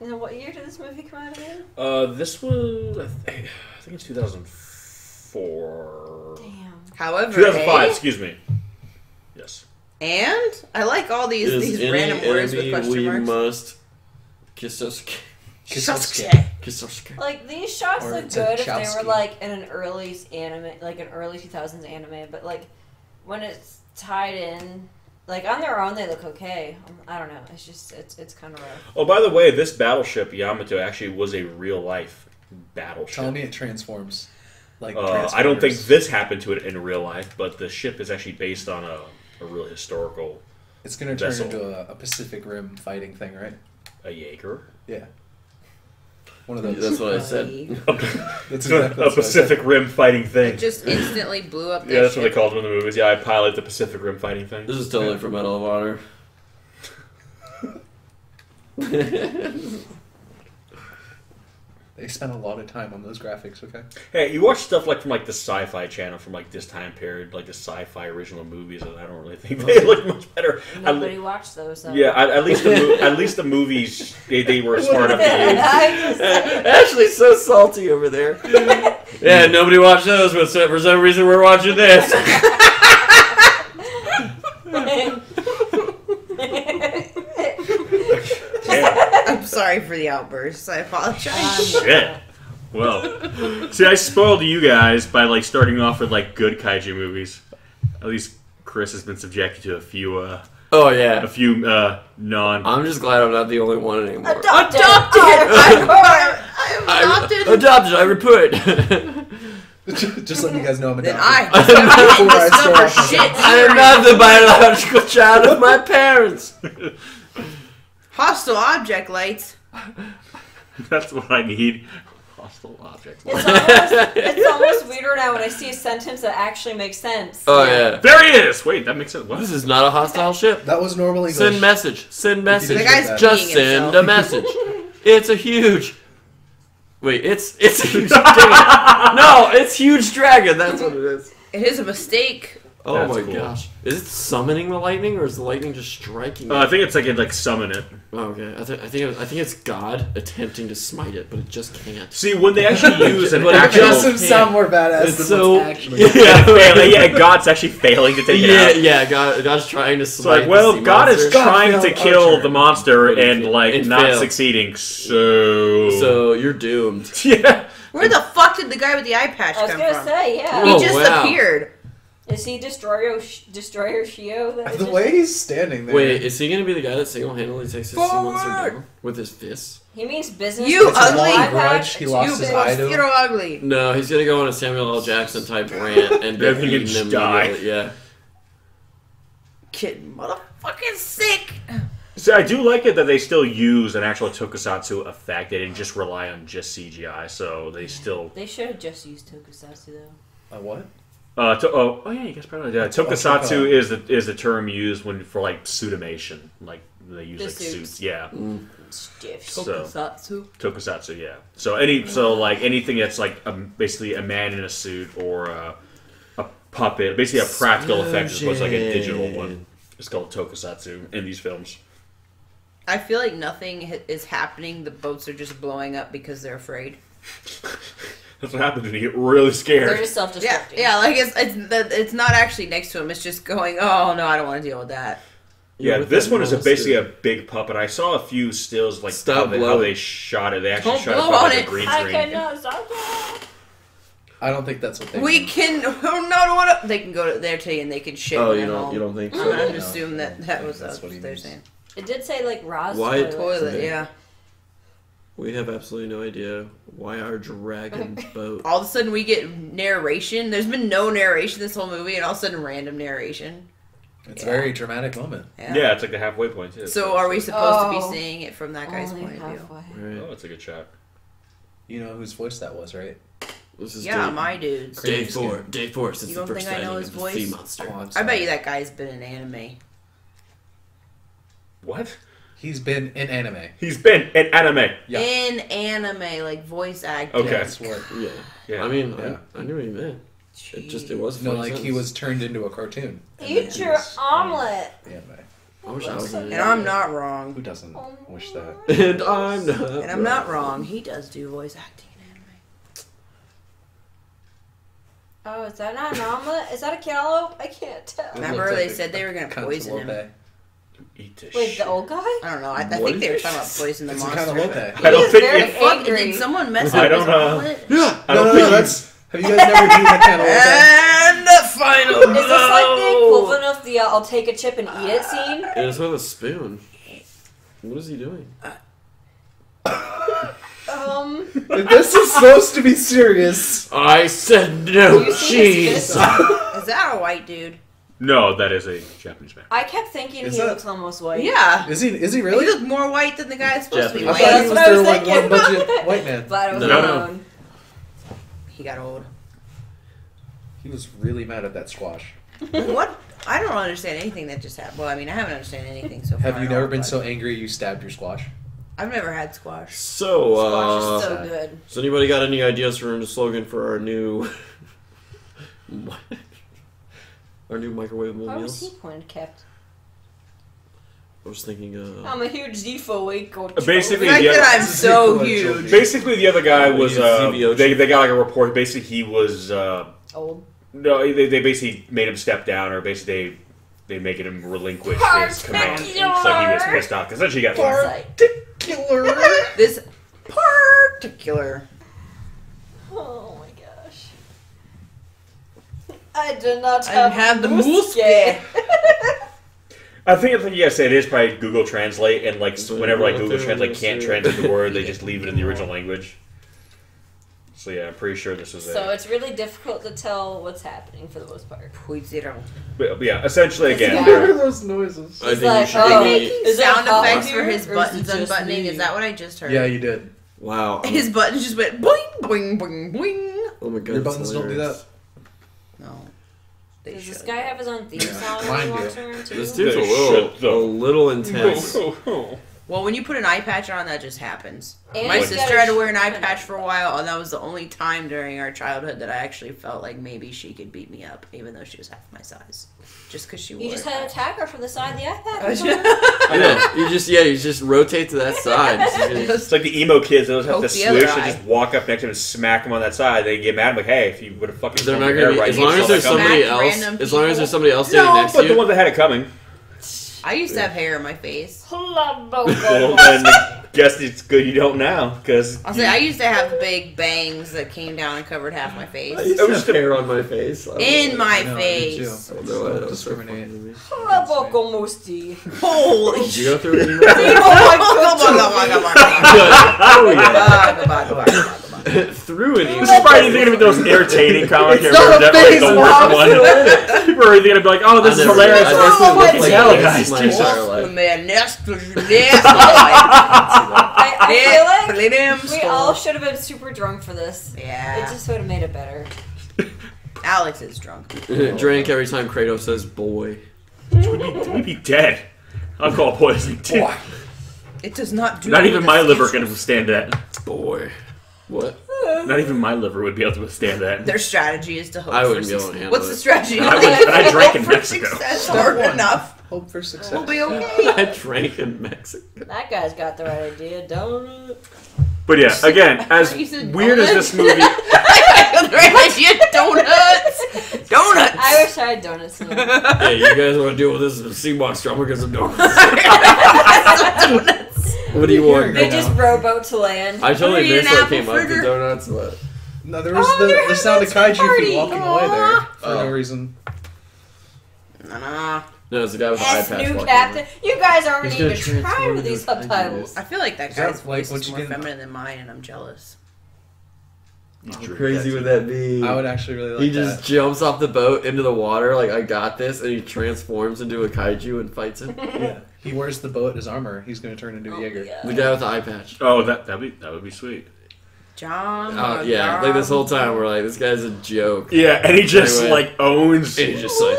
Now, what year did this movie come out again? This was I think it's 2004. Damn. However, 2005. A, Excuse me. Yes. and I like all these Is any random words with enemy question we marks. must kiss us. Sasuke. Kiss us. Like these shots Or look it's a good if they Chowski. were like in an early anime, like an early 2000s anime. But like when it's tied in, like on their own, they look okay. I don't know. It's just it's kind of rough. Oh, by the way, this battleship Yamato actually was a real life battleship. Tell me it transforms. Like I don't think Transformers. this happened to it in real life, but the ship is actually based on a real historical It's gonna turn vessel. into a Pacific Rim fighting thing, right? a Jaeger. Yeah. One of those. That's what I said. That's exactly a what I said. Pacific Rim fighting thing. It just instantly blew up. Yeah, that's what they called it in the movies. Yeah, I pilot the Pacific Rim fighting thing. This is totally for Medal of Honor. They spent a lot of time on those graphics. Okay. Hey, you watch stuff like from like the Sci-Fi Channel from like this time period, like the sci-fi original movies, and I don't really think they look much better. Nobody watched those. Though. Yeah, at least at least the movies they were smart enough to use. I just Ashley's so salty over there. Yeah, nobody watched those, but for some reason we're watching this. Yeah. I'm sorry for the outbursts. I apologize. Shit. Well, see, I spoiled you guys by like starting off with like good kaiju movies. At least Chris has been subjected to a few Oh yeah. non. I'm just glad I'm not the only one anymore. adopted. I'm adopted. Adopted. I report. Just letting you guys know I'm Then adopted. I Before I start discover off my shit. I am not the biological child of my parents. Hostile object lights. That's what I need. Hostile objects. It's almost weirder now when I see a sentence that actually makes sense. Oh yeah. There he is. Wait, that makes sense. What? This is not a hostile ship. That was normal English. Send message. Send message. The guy's Just peeing send himself. a message. It's a huge. Wait, it's a huge dragon. No, it's huge dragon. That's what it is. It is a mistake. Oh That's my cool. gosh. Is it summoning the lightning or is the lightning just striking it? I think it's like summon it. Oh, okay. I think it's God attempting to smite it, but it just can't. See, when they actually use an But it It actual, doesn't sound more badass It's than so what's actually. yeah, God's actually failing to take it Yeah, out. yeah. God's trying to It's smite. like, well, the sea God is monster. God trying to failed kill Archer. the monster But he and fa- like it not failed. succeeding. So, So you're doomed. yeah. Where the fuck did the guy with the eye patch I was come gonna from? say, yeah. He Oh, just wow. appeared. Is he Destroyer Shio? That The just- way he's standing there. Wait, is he gonna be the guy that single-handedly takes his sea monster Forward! down with his fists? He means business. You with his ugly eye grudge, patch. he It's lost you, his bitch. eye to him. You're ugly. No, he's gonna go on a Samuel L. Jackson type rant and Then get he can eaten just die. immediately. Yeah. Kid motherfucking sick. So I do like it that they still use an actual tokusatsu effect. They didn't just rely on just CGI. So they still. They should have just used Tokusatsu though. A what? Yeah, you guess probably. Yeah, tokusatsu is the term used when for like suitimation, like they use The like suits. suits. Yeah, Stiff. So- tokusatsu. Yeah. So anything that's like basically a man in a suit or a puppet, basically a practical effect as opposed to like a digital one. It's called tokusatsu in these films. I feel like nothing is happening. The boats are just blowing up because they're afraid. That's what happens when you get really scared. They're just Yeah, self-destructing. yeah. Like it's not actually next to him. It's just going. Oh no, I don't want to deal with that. Yeah, with this that one is basically monster. a big puppet. I saw a few stills like Stop how blowing. they shot it. They actually Don't shot it blow with on like a it. green I screen. cannot stop that. I don't think that's what they We mean. can not what they can go to there today and they can shit. Oh, when you they're don't home. you don't think I'm so? gonna No, assume that I that think was that's what what he they're means. saying. It did say like Roz Why- toilet. Toilet, yeah. We have absolutely no idea why our dragon boat. All of a sudden we get narration. There's been no narration this whole movie, and all of a sudden random narration. It's a very dramatic moment. Yeah, it's like the halfway point too. So are we supposed to be Oh. seeing it from that guy's Only point of view? halfway. Right. Oh, it's a good shot. You know whose voice that was, right? This is Yeah, Dave, my dudes. Dave Force. Dave Force is You the don't first think I know finding his of the voice? sea monster. Oh, I'm I sorry. bet you that guy's been in anime. What? He's been in anime. He's been in anime. Yeah. In anime, like voice acting. Okay. That's what. Yeah. Yeah. I mean, Yeah. I knew what he meant. It was No, funny like he sentence. was turned into a cartoon. Eat your omelet. Anime. I wish I was in And it. I'm not wrong. Who doesn't wish that? And I'm not. And I'm not wrong. He does do voice acting in anime. Oh, is that not an omelet? Is that a cantaloupe? I can't tell. It Remember looks they like said they were gonna poison him. cantaloupe. Eat this Wait, shit. the old guy? I don't know. I What think they were is talking about this? poison the It's a monster. cantaloupe. I don't He is think very it- Fuck, angry. did someone mess I up don't his know. omelet? Yeah. I don't think you- That's. Have you guys never eaten a cantaloupe? And the final Is this like the equivalent of the I'll take a chip and eat it scene? And it's with a spoon. What is he doing? This is supposed to be serious. I said Do no you see his cheese. fist? Is that a white dude? No, that is a Japanese man. I kept thinking Is he that- looks almost white. Yeah. Is he He really? looked more white than the guy that's supposed to be Yeah, I white. thought that's he was what I was their like thinking. one budget white man. But I was No. alone. He got old. He was really mad at that squash. What? I don't understand anything that just happened. Well, I mean, I haven't understood anything so far. Have you at never all, been but so angry you stabbed your squash? I've never had squash. So, Squash is so sad. good. has anybody got any ideas for a slogan for our new, our new microwavable Why was he meals? point kept? I was thinking, I'm a huge Zifo Eco. Basically, The fact yeah. that I'm so Zero huge. children. Basically, the other guy was. ZVO They got like a report. Basically, he was. Old. No, they basically made him step down, or basically they making him relinquish his command. So he was pissed off because then she got fired. This particular. Oh my gosh. I did not I didn't have the muske. I think yes, it is probably Google Translate, and like whenever like Google Translate can't translate the word, they just leave it in the original language. So yeah, I'm pretty sure this is So it. it's really difficult to tell what's happening for the most part. Puizero. But yeah, essentially It's again, got- What are those noises? I He's think like, you should oh. be. Is it Sound hot effects here, for his or is buttons it just unbuttoning. me? Is that what I just heard? Yeah, you did. Wow. His buttons just went boing, boing, boing, boing. Oh my god. Your that's buttons don't do hilarious. that. No. They Does this should. guy have his own theme Yeah. song when Mine he do. walks around too? This dude's They a little, should, though. a little intense. Well, when you put an eye patch on, that just happens. And My he's sister got had to a- wear an eye patch for a while, and that was the only time during our childhood that I actually felt like maybe she could beat me up, even though she was half my size. Just because she wore You just a had to patch. attack her from the side of the iPad. or Oh, something. Yeah, you just rotate to that side. it's like the emo kids. They always have Poke to the other switch and eye. just walk up next to him and smack him on that side. They get mad. I'm like, hey, if you would have fucking They're pulled not your gonna be, hair right, as you'd long as still there's come. somebody Smack else. random As long as people. there's somebody else standing No, next but to the you. ones that had it coming. I used to have hair in my face. Well, then guess it's good you don't now, because I'll say I used to have big bangs that came down and covered half my face. I used to have hair on my face. In my No, I do face. too. I don't know why that was so funny Discriminate. to me. Hluboko Musti. Holy Did you shit. go through an email? Oh yeah. Through an email. This is probably thinking of the most entertaining comic It's ever. not a Definitely face, the Mom. worst one. People are either gonna be like, "Oh, this is hilarious." I or, definitely "Oh, looked what like the hell, this guys?" my Jesus. entire life. Man, that's I feel like we all all should have been super drunk for this. It Yeah. just would have made it better. Alex is drunk. Drink every time Kratos says "boy." We'd be dead. Alcohol poisoning too. It does not do Not even the my liver schedule. can withstand that. Boy. What? Not even my liver would be able to withstand that. Their strategy is to hope I for wouldn't be able to success. handle What's it. the strategy? I drank in Hope for Mexico. success Step or one. enough. Hope for success. We'll be okay. I drank in Mexico. That guy's got the right idea, don't it? But yeah, again, as You said weird as donut? this movie, Donuts. Donuts. I wish I had donuts. Now. Hey, you guys want to deal with this sea monster? I'm gonna get some donuts. What do you want? They just rowboat to land. I totally Eat an missed I apple came up to fritter. donuts, but No, there was they're the sound of having a kaiju feet party. walking away there for Oh. no reason. Nah. no, it's the guy with the eye Yes, patch. new walking captain. You guys aren't He's gonna even trying transform with these into a kaiju. subtitles. I feel like that Is that guy's like voice what is you more get- feminine than mine, and I'm jealous. How crazy would that be? I would actually really like He just jumps off the boat into the water, like, I got this, and he transforms into a kaiju and fights it. that. Yeah. He wears the boat as armor. He's going to turn into a Jaeger. yeah. The guy with the eye patch. Oh, that would be sweet. John. Yeah, like this whole time we're like, this guy's a joke. Yeah, and he just Anyway. like owns. And he just like,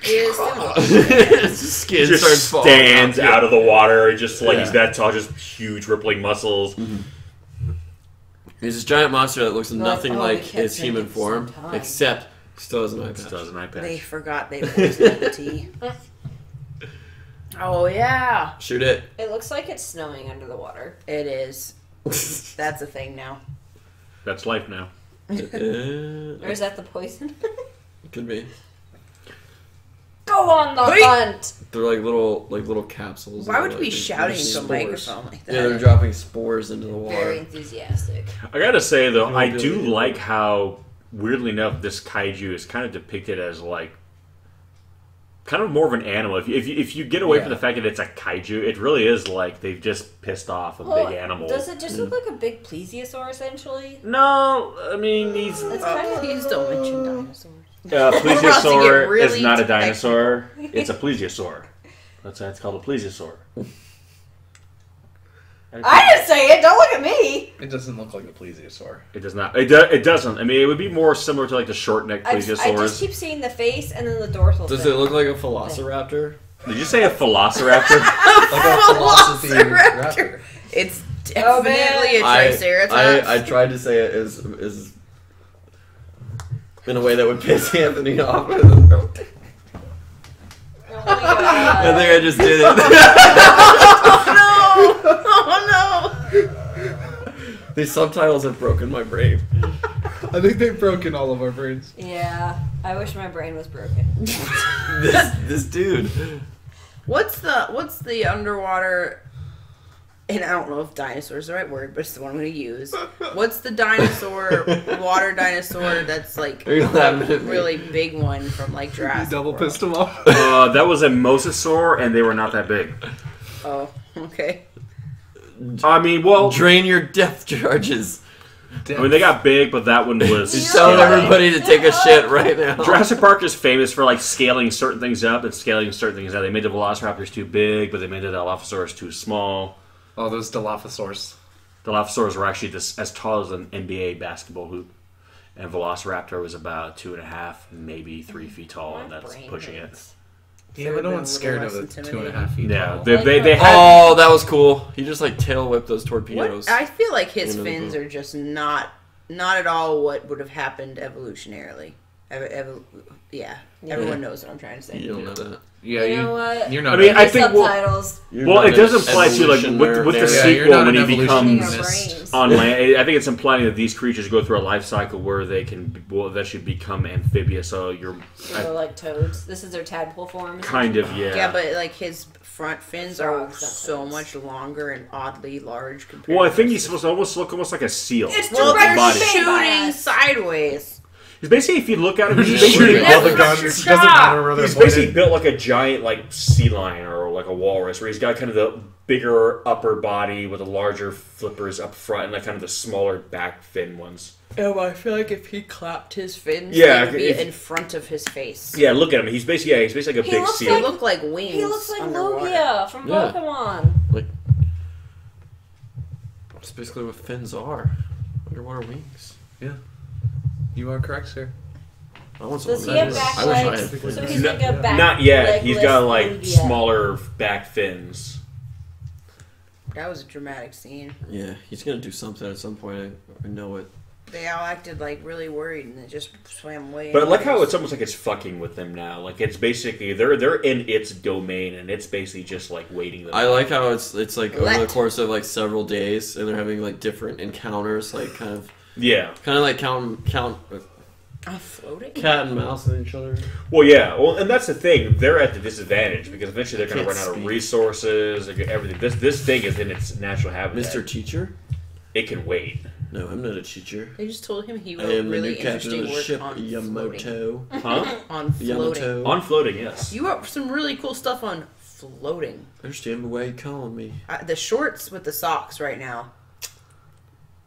his skin Just starts falling stands off. out of the water, just like he's Yeah. that tall, just huge rippling muscles. He's this giant monster that looks Like, nothing oh, like we kept his human drinking form, sometime. except still has an eye patch. Just does an eye patch. They forgot they were the tea. Oh yeah, Shoot it. It looks like it's snowing under the water. it is. That's a thing now. That's life now. Or is that the poison? Could be. Go on the Wait. hunt! They're like little capsules. Why would They're you be like- shouting they're into a spores. microphone like that? Yeah, they're dropping spores into the Very water. enthusiastic. I gotta say though, You I don't do do it. like how weirdly enough this kaiju is kind of depicted as like kind of more of an animal. If you get away Yeah. from the fact that it's a kaiju, it really is like they've just pissed off a big animal. Does it just look like a big plesiosaur essentially? No, I mean he's That's kind of Please don't mention dinosaurs. plesiosaur get really is not a technical. dinosaur. It's a plesiosaur. That's why it's called a plesiosaur. I didn't say it. Don't look at me. It doesn't look like a plesiosaur. It does not. It doesn't. I mean, it would be more similar to like the short neck I just plesiosaurs. keep seeing the face and then the dorsal. Does fin. it look like a velociraptor? Did you say a velociraptor? Like a philosophy raptor. It's Oh, definitely a I, triceratops. I tried to say it is in a way that would piss Anthony off. Oh my I God. think I just did it. Oh no! These subtitles have broken my brain. I think they've broken all of our brains. Yeah, I wish my brain was broken. This dude. What's the underwater? And I don't know if dinosaur is the right word, but it's the one I'm going to use. What's the dinosaur, water dinosaur that's like Are you laughing at a me? really big one from like Jurassic Double World? pissed him off. That was a mosasaur, and they were not that big. Oh, okay. I mean, well, Drain your depth charges. I mean, they got big, but that one was. Just telling scaling. everybody to take a shit right now. Jurassic Park is famous for like scaling certain things up and scaling certain things down. They made the Velociraptors too big, but they made the Dilophosaurus too small. Oh, those Dilophosaurs. Dilophosaurs were actually as tall as an NBA basketball hoop, and Velociraptor was about 2.5, maybe 3 feet tall, and that's brain pushing it. hurts. Yeah, but no one's scared of a 2.5 feet Yeah, tall. they had. Oh, that was cool. He just like tail whipped those torpedoes. What? I feel like his Into the fins boat. are just not at all what would have happened evolutionarily. Yeah, everyone knows what I'm trying to say. You don't know that. Yeah, You know what? you're not. I mean, I think subtitles. Well, it does imply too, like with the Yeah, you're sequel not when an he becomes evolutionist. on land. I think it's implying that these creatures go through a life cycle where they will eventually become amphibious. So you're They're like toads. This is their tadpole form. kind of Yeah, but like his front fins are Frogs, not so toads. much longer and oddly large compared. Well, I to think the- he's supposed to almost look like a seal. It's Well, directly they're body. made by shooting us. sideways. He's basically, if you look at him, he's Just basically, shooting all the Never guns. your It doesn't shot. matter where they're he's basically pointed. built like a giant like sea lion or like a walrus, where he's got kind of the bigger upper body with the larger flippers up front and like kind of the smaller back fin ones. Oh, I feel like if he clapped his fins, Yeah, they would be if- in front of his face. Yeah, look at him. He's basically like a He big looks seal. They look like wings. He looks like underwater. Lugia from Yeah. Pokemon. Like, that's basically what fins are. Underwater wings. You are correct, sir. I want Does some he of have that. back I wish I legs? had fins. So he's No- like a back. Not yet. He's got legless like Lugia. smaller back fins. That was a dramatic scene. Yeah, he's gonna do something at some point. I know it. They all acted like really worried and it just swam away. But I like how it's almost like it's fucking with them now. Like it's basically they're in its domain and it's basically just like waiting them. I out. like how it's like over Let- the course of like several days, and they're having like different encounters, like kind of Yeah. Kind of like count Floating? cat and mouse and each other. Well, yeah. Well, and that's the thing. They're at the disadvantage because eventually they're going to Can't run out of speak. resources. Everything. This thing is in its natural habitat. Mr. Teacher? It can wait. No, I'm not a teacher. They just told him he I wrote am the really new captain interesting of the work ship on floating. Yamato. Huh? On floating. Yamato. On floating, yes. You wrote some really cool stuff on floating. I understand why you're calling me. The shorts with the socks right now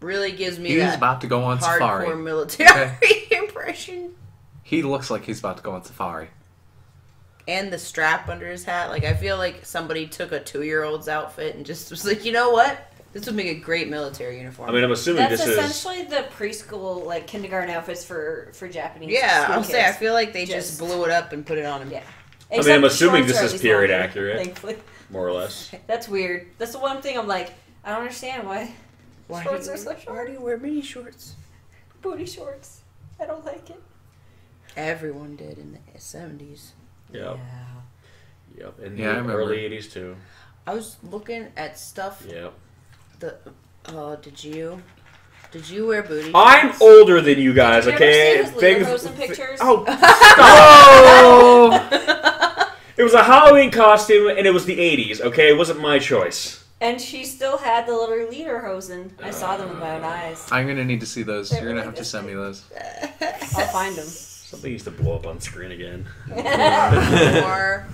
really gives me He's that about to go on hardcore safari. military impression. He looks like he's about to go on safari. And the strap under his hat. Like, I feel like somebody took a 2-year-old's outfit and just was like, you know what? This would make a great military uniform. I mean, I'm assuming That's this is. essentially the preschool, like, kindergarten outfits for Japanese yeah, school I'll say, I kids. feel like they Just- just blew it up and put it on him. Yeah. I mean, Except I'm the assuming shorts this are is at least period longer, accurate. Thankfully. More or less. That's weird. That's the one thing I'm like, I don't understand why Why shorts do are you, so why short. do you wear mini shorts? Booty shorts. I don't like it. Everyone did in the 70s. Yep. Yep. In Yeah, I the remember. early 80s, too. I was looking at stuff. Yep. Did you wear booty shorts? I'm older than you guys, Did you okay? ever see his Lederhosen pictures? Oh, stop! It was a Halloween costume, and it was the 80s, okay? It wasn't my choice. And she still had the little Lederhosen. I saw them with my own eyes. I'm gonna need to see those. They're You're gonna really have to good. send me those. I'll find them. Something needs to blow up on screen again. More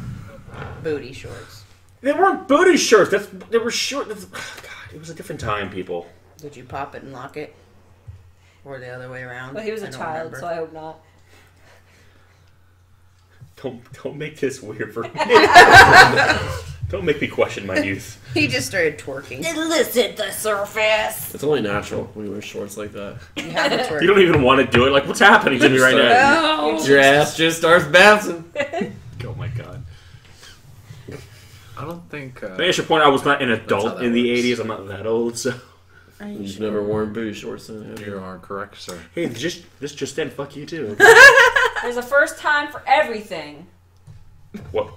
booty shorts. They weren't booty shorts. They were short. God, it was a different time, people. Did you pop it and lock it? Or the other way around? Well, he was a I don't child, remember. so I hope not. Don't make this weird for me. Don't make me question my youth. He just started twerking. Illicit the surface. It's only natural when you wear shorts like that. You have to twerk. You don't even want to do it. Like, what's happening to me right now? No. Your ass just starts bouncing. Oh my god. I don't think. I think I should point out I was not an how adult that in the works. 80s. I'm not that old, so. You've never worn booty shorts then, have You you? are correct, sir. Hey, just in. Fuck you too. There's a first time for everything. What?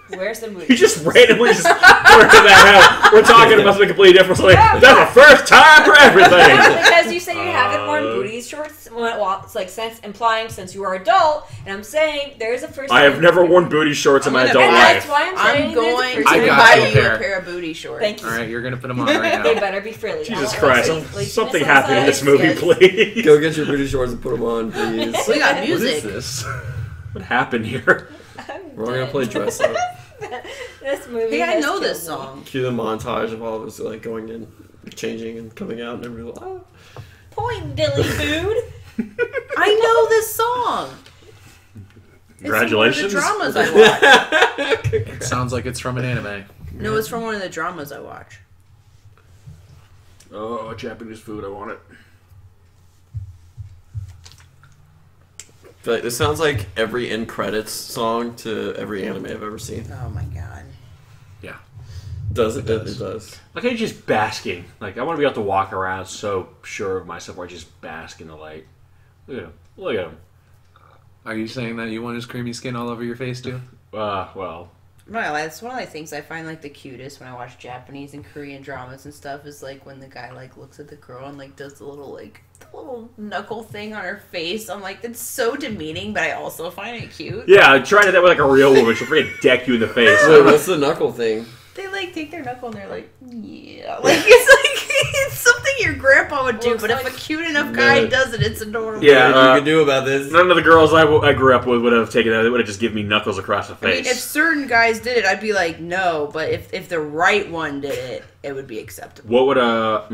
Where's the movie? You just randomly just blurted that out. We're talking about something completely different. So like, that's the first time for everything. Because you say you haven't worn booty shorts. Well, it's like implying since you are adult, and I'm saying there's a first. I have never worn booty shorts in my I'm adult gonna- And that's life. why I'm saying I'm there's a going first to I time. got buy you a you pair. a pair of booty shorts. Thank you. All right, you're gonna put them on right They now. better be frilly. Jesus I'll Christ. at least Something miss happened in this size. movie, yes. please. Go get your booty shorts and put them on, please. We got What music. is this? What happened here? I'm We're all gonna dead. play dress up. This movie. Hey, I has know this killed me. song. Cue the montage of all of us like going in, changing and coming out, and everyone's like, oh. Point, Dilly Food. I know this song. Congratulations. It's from one of the dramas I watch. It sounds like it's from an anime. No, it's from one of the dramas I watch. Oh, Japanese food. I want it. I feel like this sounds like every end credits song to every anime I've ever seen. Oh my god. Yeah. Does it? It does. Like, I'm just basking. Like, I want to be able to walk around so sure of myself where I just bask in the light. Look at him. Look at him. Are you saying that you want his creamy skin all over your face too? Well. Well, that's one of the things I find like the cutest when I watch Japanese and Korean dramas and stuff is like when the guy like looks at the girl and like does the little knuckle thing on her face. I'm like, that's so demeaning, but I also find it cute. Yeah, I tried that with like a real woman. She'll freaking deck you in the face. Wait, what's the knuckle thing? They like take their knuckle and they're like, yeah, like it's something your grandpa would do, Looks but like- if a cute enough guy No. does it, it's adorable. Yeah, What you can do about this? None of the girls I grew up with would have taken that. They would have just given me knuckles across the I mean, face. if certain guys did it, I'd be like, no. But if the right one did it, it would be acceptable. what would the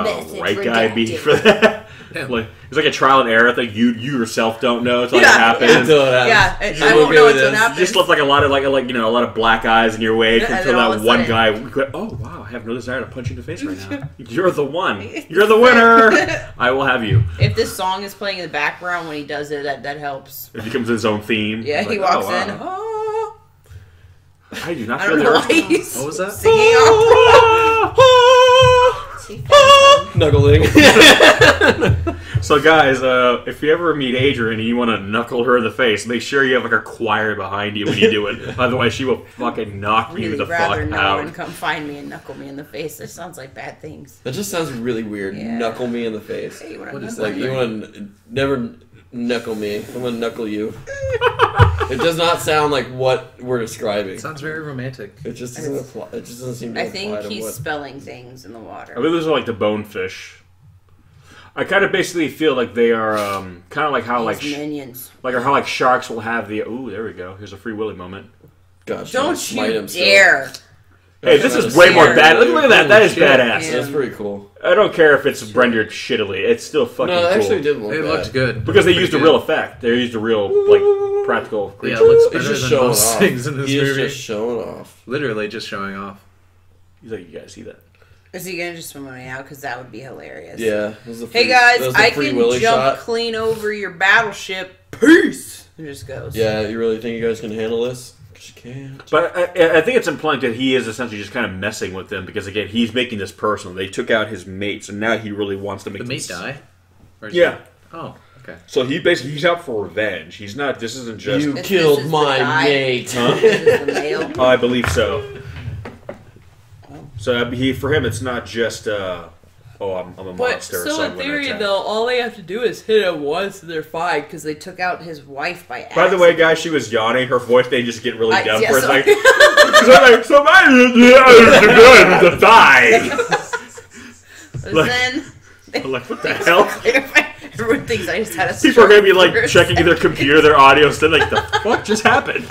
Message right guy be redacted. for that? Yeah. Like, it's like a trial and error thing. You yourself don't know until Yeah, it happens. Until it happens. Yeah, You I just won't look know at until it this. happens. You just left like a lot of a lot of black eyes in your wake And until then all that of a one sudden- guy. Went, oh wow, I have no desire to punch you in the face right now. You're the one. You're the winner. I will have you. If this song is playing in the background when he does it, that helps. It becomes his own theme. Yeah, It's he like, walks oh, in. wow. Oh, I do not I feel don't know the why he's What was that? singing off. She found Knuckling. So guys, if you ever meet Adrian and you want to knuckle her in the face, make sure you have like a choir behind you when you do it. Otherwise, she will fucking knock you Really the rather fuck no out. one come find me and knuckle me in the face. This sounds like bad things. That just sounds really weird. Yeah. Knuckle me in the face. Hey, you wanna What is knuckle Like, me? you want to never knuckle me. I'm going to knuckle you. It does not sound like what we're describing. It sounds very romantic. It just doesn't apply. It just doesn't seem to I apply think to he's what. spelling things in the water. I believe those are like the bonefish. I kind of basically feel like they are kind of like how These minions. like sharks will have the. Ooh, there we go. Here's a Free Willy moment. Gosh, Don't smite you himself. dare! Hey, this is That's way more scary. bad. Look at that. That is Shit. badass. Yeah. That's pretty cool. I don't care if it's rendered shittily. It's still fucking No, it cool. actually did look It bad. looked good. Because they Pretty used a good. real effect. They used a real like practical Yeah, creature. it looks He's better just than showing most off. things in this He is movie. just showing off. Literally just showing off. He's like, you guys see that? Is he gonna just swim away out? Because that would be hilarious. Yeah. It was the Hey free, that guys, was the I free can Willy jump shot. clean over your battleship. Peace. It just goes. Yeah, you really think you guys can handle this? 'Cause you can't. But I think it's implying that he is essentially just kind of messing with them because again, he's making this personal. They took out his mates, and now he really wants to make The them mate die? Or is Yeah. he- Oh, okay. So he's out for revenge. He's not. This isn't just. You This killed is the my guy. mate. Huh? This is the male. Oh, I believe so. So for him, it's not just. I'm a But monster. so so I'm in gonna theory, attack. though, all they have to do is hit him once, and they're fine because they took out his wife by accident. By the way, guys, she was yawning. Her voice they just get really dumb yeah, for it's sorry. like. Somebody to die. But then I'm like, what the hell? everyone thinks I just had a People are gonna be stroke like for a checking their second. computer, their audio, stuff like the fuck just happened.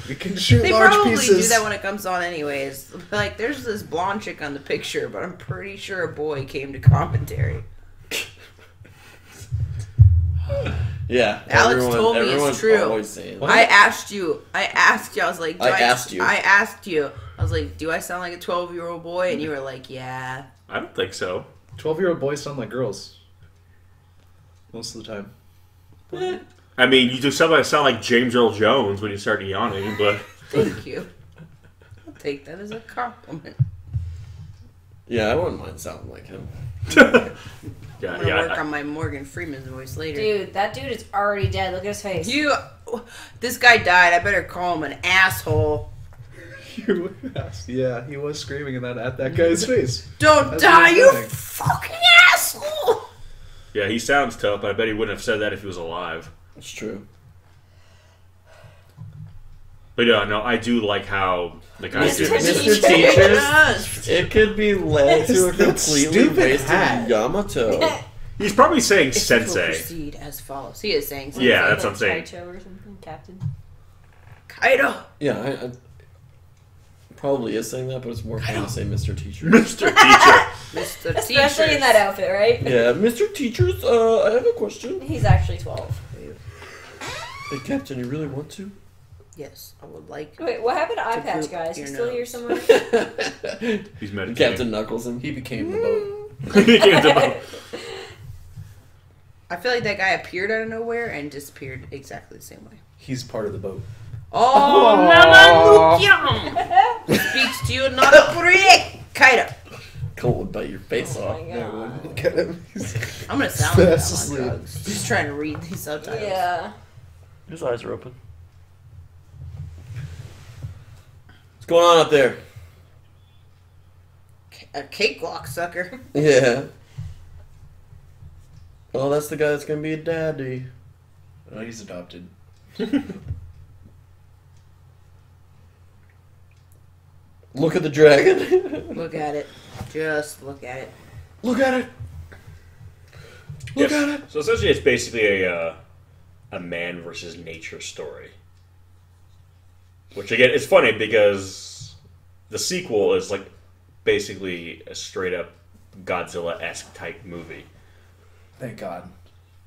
We can shoot They large probably pieces. do that when it comes on, anyways. Like, there's this blonde chick on the picture, but I'm pretty sure a boy came to commentary. Yeah. Alex told me it's everyone's true. always saying that. I asked you. I was like, I asked you. I asked you. I was like, do I sound like a 12-year-old boy? And you were like, yeah. I don't think so. 12-year-old boys sound like girls. Most of the time. I mean, you do sound like James Earl Jones when you start yawning, but Thank you. I'll take that as a compliment. Yeah, I wouldn't mind sounding like him. yeah, I'm gonna yeah. work on my Morgan Freeman voice later. Dude, that dude is already dead. Look at his face. This guy died. I better call him an asshole. Yeah, he was screaming at that guy's face. Don't That's die, what I'm you saying. fucking asshole! Yeah, he sounds tough, but I bet he wouldn't have said that if he was alive. It's true. But yeah, no, I do like how the guy Mr. did Mr. it. Teachers, it could be led to a That completely stupid wasted hat. Yamato. He's probably saying It will sensei. proceed as follows. He is saying Yeah, sensei. that's what I'm saying. Kaicho or something, Captain. Kaido! Yeah, I probably is saying that, but it's more fun to say Mr. Teacher. Mr. Teacher. Mr. Especially Teachers. in that outfit, right? Yeah, Mr. Teachers, I have a question. He's actually 12. Hey, Captain, you really want to? Yes, I would like. Wait, what happened to Eye To Patch, poop guys? your He's still here nose. somewhere? He's meditating. Captain Knuckles him. He became the boat. He came to- I feel like that guy appeared out of nowhere and disappeared exactly the same way. He's part of the boat. Oh, Namanukyam! Speaks to you, not a prick! Kaido. Colt would bite your face Oh off. my god. Look at him. I'm gonna sound like Fast that on asleep. drugs. Just trying to read these subtitles. Yeah. His eyes are open. What's going on up there? A cakewalk sucker. Yeah. Oh, that's the guy that's gonna be a daddy. Oh, he's adopted. Look at the dragon. Look at it. Just look at it. Look at it. Look Yes. at it. So essentially, it's basically a man versus nature story. Which again, it's funny because the sequel is like basically a straight up Godzilla-esque type movie. Thank God.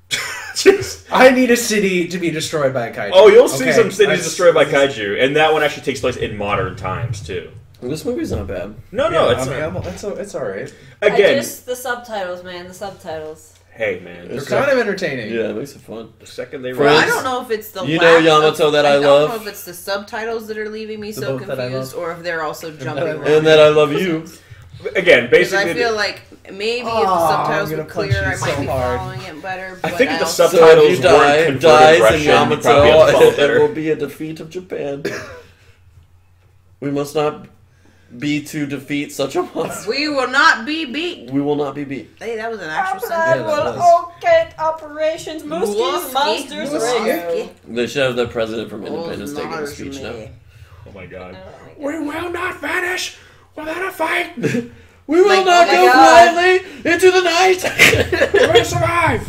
Jeez. I need a city to be destroyed by a kaiju. Oh, you'll see Okay, some cities I- destroyed by kaiju, and that one actually takes place in modern times too. This movie's not bad. No, Yeah, no, it's I mean, it's all right. again. The subtitles, man. The subtitles. Hey, man, They're It's kind of entertaining. Yeah, it makes it fun. the second they Friends, run, I don't know if it's the you know lack Yamato of, that I don't love? know if it's the subtitles that are leaving me The so both that I confused, love. or if they're also that I jumping love. around. And that I love you. again, Because basically, I feel like maybe if the Oh, subtitles I'm were gonna punch clear, you I might so be hard. following it better. I But think if the also- So if subtitles you weren't dies in Russian, you'd probably Yamato, follow it better. will be a defeat of Japan. We must not be to defeat such a monster. we will not be beat. We will not be beat. Hey, that was an actual I sentence. that will was. okay Operations Wolfie. Mooskie's Monsters Wolfie. Radio. They should have the president from Independence Day give a speech now. Oh my god. Oh my God. will not vanish without a fight. We will Like, not oh my go God. quietly into the night. We will survive.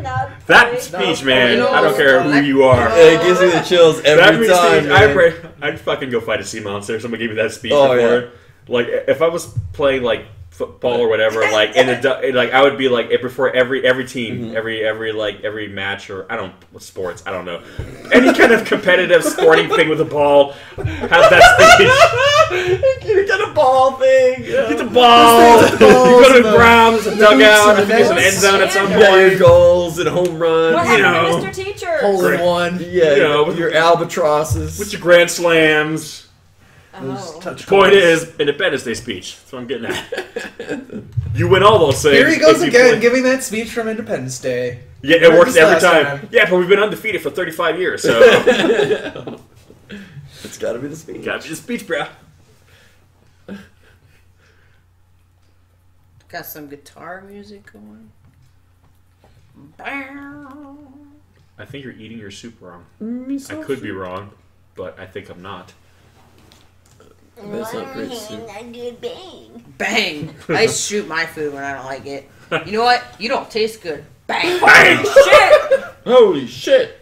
Not That great. speech, man. You know, I don't care who you are. It gives me the chills That every means time. man. I'd fucking go fight a sea monster. Someone gave me that speech Oh, before. yeah. Like if I was playing like football or whatever, like like I would be like before every team, Mm-hmm. every match or sports. I don't know, any kind of competitive sporting thing with a ball. Have that speech. You get a ball thing. Get the ball. You go to the ground. There's a dugout. and There's an nets. end zone at some You got your point. goals and home What runs. You happened know. to Mr. Teacher? Hole in Great. one. Yeah, You know, with- your albatrosses. With your grand slams. Oh. Touch Point points. is, Independence Day speech. That's what I'm getting at. You win all those things. Here he goes if you again, play- giving that speech from Independence Day. Yeah, it Where's works this every last time. time? Yeah, but we've been undefeated for 35 years, so It's got to be the speech. got your speech, bro. Got some guitar music going. Bow. I think you're eating your soup wrong. Mm, I could be wrong, but I think I'm not. That's not great soup. Bang! I shoot my food when I don't like it. You know what? You don't taste good. Bang! Bang! Shit! Holy shit!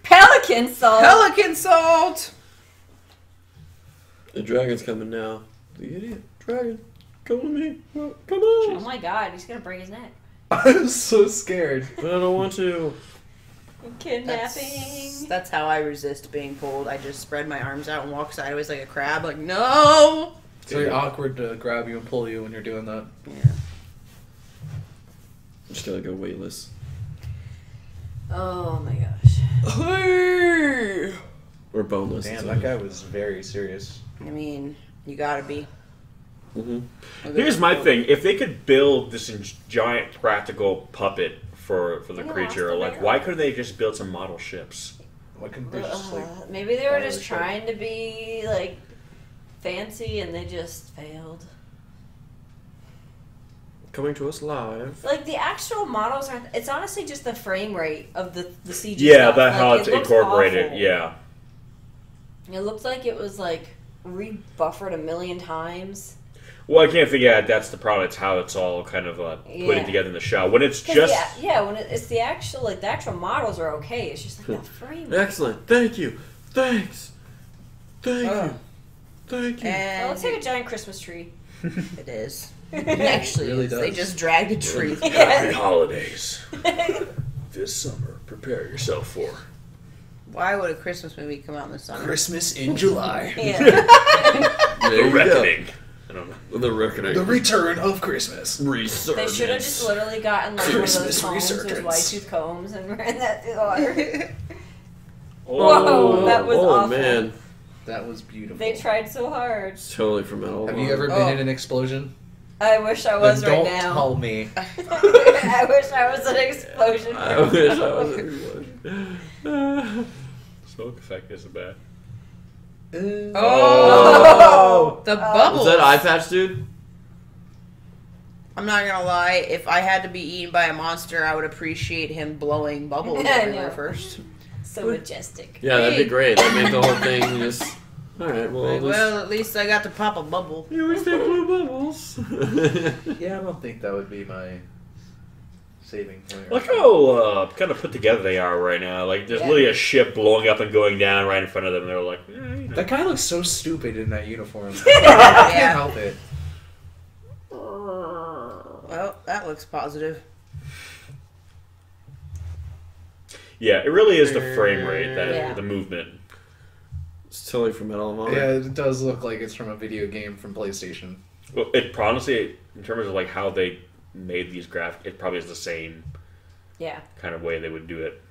Pelican salt. Pelican salt! The dragon's coming now. The idiot dragon. Come with me. Come Oh on. my God, he's gonna break his neck. I'm so scared. I don't want to. Kidnapping. That's how I resist being pulled. I just spread my arms out and walk sideways like a crab. Like, no! It's very awkward to grab you and pull you when you're doing that. Yeah. I'm just gonna go weightless. Oh my gosh. Or boneless. Damn, that guy was very serious. I mean, you gotta be. Mm-hmm. Here's my thing: if they could build this giant practical puppet for the They lost creature, the like barrel. why couldn't they just build some model ships? Why couldn't they just like? Maybe they were follow just the show? trying to be like fancy and they just failed. Coming to us live. Like the actual models aren't. It's honestly just the frame rate of the CG. Yeah, stuff. that how Like, it's it looks incorporated. awful. Yeah. It looks like it was like rebuffered a million times. Well, I can't think. Yeah, that's the problem. It's how it's all kind of putting Yeah. together in the shot. When it's 'Cause just when it's the actual the actual models are okay. It's just like that frame. rate. Excellent. Thank you. Thanks. Thank Oh. you. Thank you. It And looks like a giant Christmas tree. it is. It actually really is. does. They just dragged a tree. happy holidays this summer. Prepare yourself for. Why would a Christmas movie come out in the summer? Christmas in July. Yeah. There The you go. reckoning. I don't know. The reckoning. The return of Christmas. They should have just literally gotten like one of those Christmas combs, those resurgence. white tooth combs, and ran that through the water. Oh, Whoa, that was oh awful. man, That was beautiful. They tried so hard. it's totally from Metal. Have you ever been in an explosion? I wish I was Then right don't now. tell me. I wish I was an explosion. I wish I was everyone. Smoke effect isn't bad. Oh, the bubbles. Was that eye patch, dude? I'm not gonna lie. If I had to be eaten by a monster, I would appreciate him blowing bubbles I everywhere know. first. So majestic. Yeah, that'd be great. That made the whole thing just. All right, well, Like, I'll just- well, at least I got to pop a bubble. you always take blue bubbles. Yeah, I don't think that would be my saving point. Look how kind of put together they are right now. Like there's Yeah. literally a ship blowing up and going down right in front of them. They're like, you know. That guy looks so stupid in that uniform. I Yeah. can't help it. Well, that looks positive. Yeah, it really is the frame rate, that Yeah. the movement. It's totally from Metal of Honor. Yeah, it does look like it's from a video game from PlayStation. Well, it honestly, in terms of like how they made these graphics, it probably is the same Yeah. kind of way they would do it.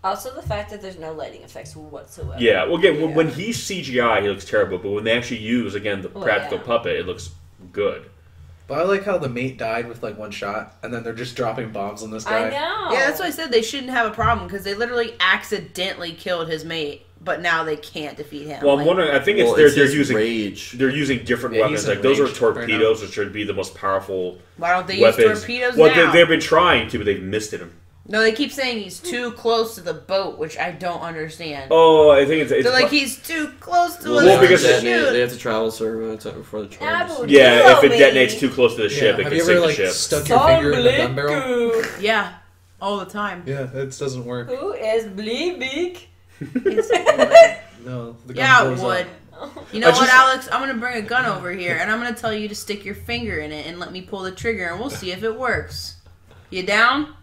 Also, the fact that there's no lighting effects whatsoever. Yeah, well, again, when he's CGI, he looks terrible, but when they actually use, again, the practical puppet, it looks good. But I like how the mate died with like one shot, and then they're just dropping bombs on this guy. I know. Yeah, that's why I said they shouldn't have a problem because they literally accidentally killed his mate, but now they can't defeat him. Well, I'm wondering. I think it's they're his using rage. they're using different Yeah, weapons. he's Like those are enraged right torpedoes, which should be the most powerful Why don't they weapons. use torpedoes well, now? they've been trying to, but they've missed him. No, they keep saying he's too close to the boat, which I don't understand. Oh, I think it's They're like, he's too close to Well, us because- to they shoot. have to travel server before the charges. Abu yeah. If it Dhabi. detonates too close to the ship, it Have can you sink ever the like ship. stuck your finger in a gun barrel? Assalamualaikum. Yeah, all the time. Yeah, it doesn't work. Who is bleeding? No, the gun Yeah, it blows would. up. You know I what, just- Alex? I'm gonna bring a gun over here, and I'm gonna tell you to stick your finger in it and let me pull the trigger, and we'll see if it works. You down?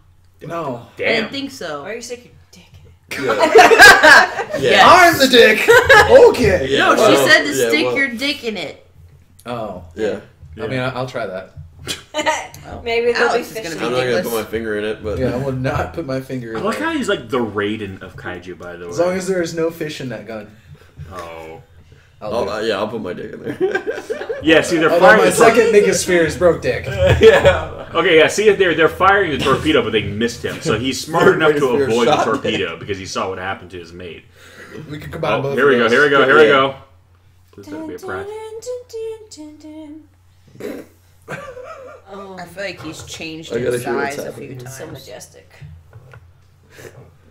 No. I didn't Damn. think so. Why are you stick your dick in it? Yeah. Yes. I'm the dick! Okay! Yeah, No, well, she said to yeah, stick well- your dick in it. Oh. Yeah. I mean, I'll try that. Maybe they'll Alex be is gonna fishing. be I'm not gonna Nicholas. put my finger in it, but Yeah, I will not put my finger I in like there. how he's like the Raiden of kaiju, by the way. As long as there is no fish in that gun. Oh. I'll do it. I'll put my dick in there. Yeah, see, they're Although firing. my the second biggest fear is broke dick. yeah. Okay, yeah. See, they're firing the torpedo, but they missed him. So he's smart enough to They're avoid the shot. torpedo because he saw what happened to his mate. We could combine Oh, both here we of go. those. Here we go. Here we Yeah. go. Please let it be a prank. Oh, I feel like he's changed I gotta his hear what's size a happening. few so times. majestic.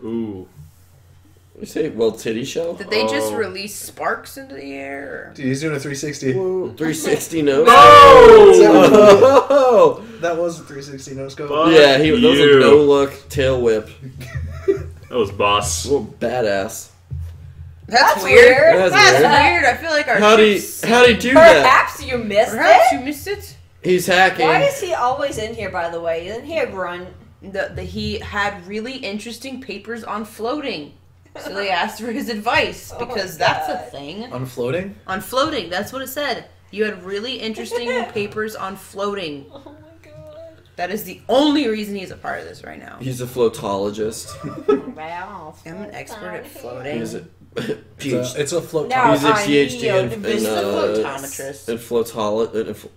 Ooh. You say, well, titty show? Did they just Oh. release sparks into the air? Dude, he's doing a 360. Whoa, 360 no. Oh! That was a 360 no scope. Fuck Yeah, that was a you. no look tail whip. That was boss. Little badass. That's weird. weird. That's weird. Weird. I feel like our How'd he ship's- do that? Perhaps you missed Perhaps it. you missed it. He's hacking. Why is he always in here? By the way, isn't he a grunt? He had really interesting papers on floating. So they asked for his advice Oh my because that's a God. thing. On floating? On floating, that's what it said. You had really interesting papers on floating. Oh my god! That is the only reason he's a part of this right now. He's a floatologist. Wow. I'm an expert at floating. He's a It's a float Now He's a I PhD yield in, to in, business. Photometrist. in Floatology.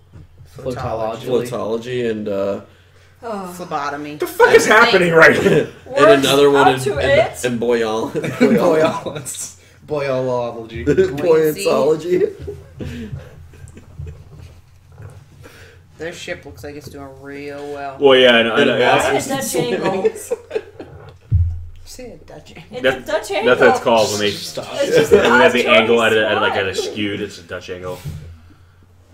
floatology and Oh. Phlebotomy. What the fuck is happening right now? and another one up to it. in boyol. Boyology. Buoyantsology. Their ship looks like it's doing real well. Well, yeah, I know. And What Wasp. is that jingle? See a Dutch angle. It's That- a Dutch angle. That's what it's called when they Stop. It's just when they have odd the angle at choice. it like at a What? skewed. It's a Dutch angle.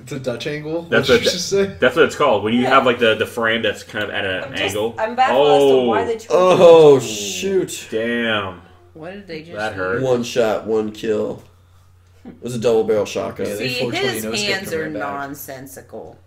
It's a Dutch angle? That's what what- you just say? That's what it's called. When you Yeah. have like the frame that's kind of at an angle. I'm baffled as to why they chose Oh shoot! Damn. What did they just That do? hurt. One shot, one kill. It was a double barrel shotgun. Yeah, they See, 420 his no-scoped hands him are right back. nonsensical.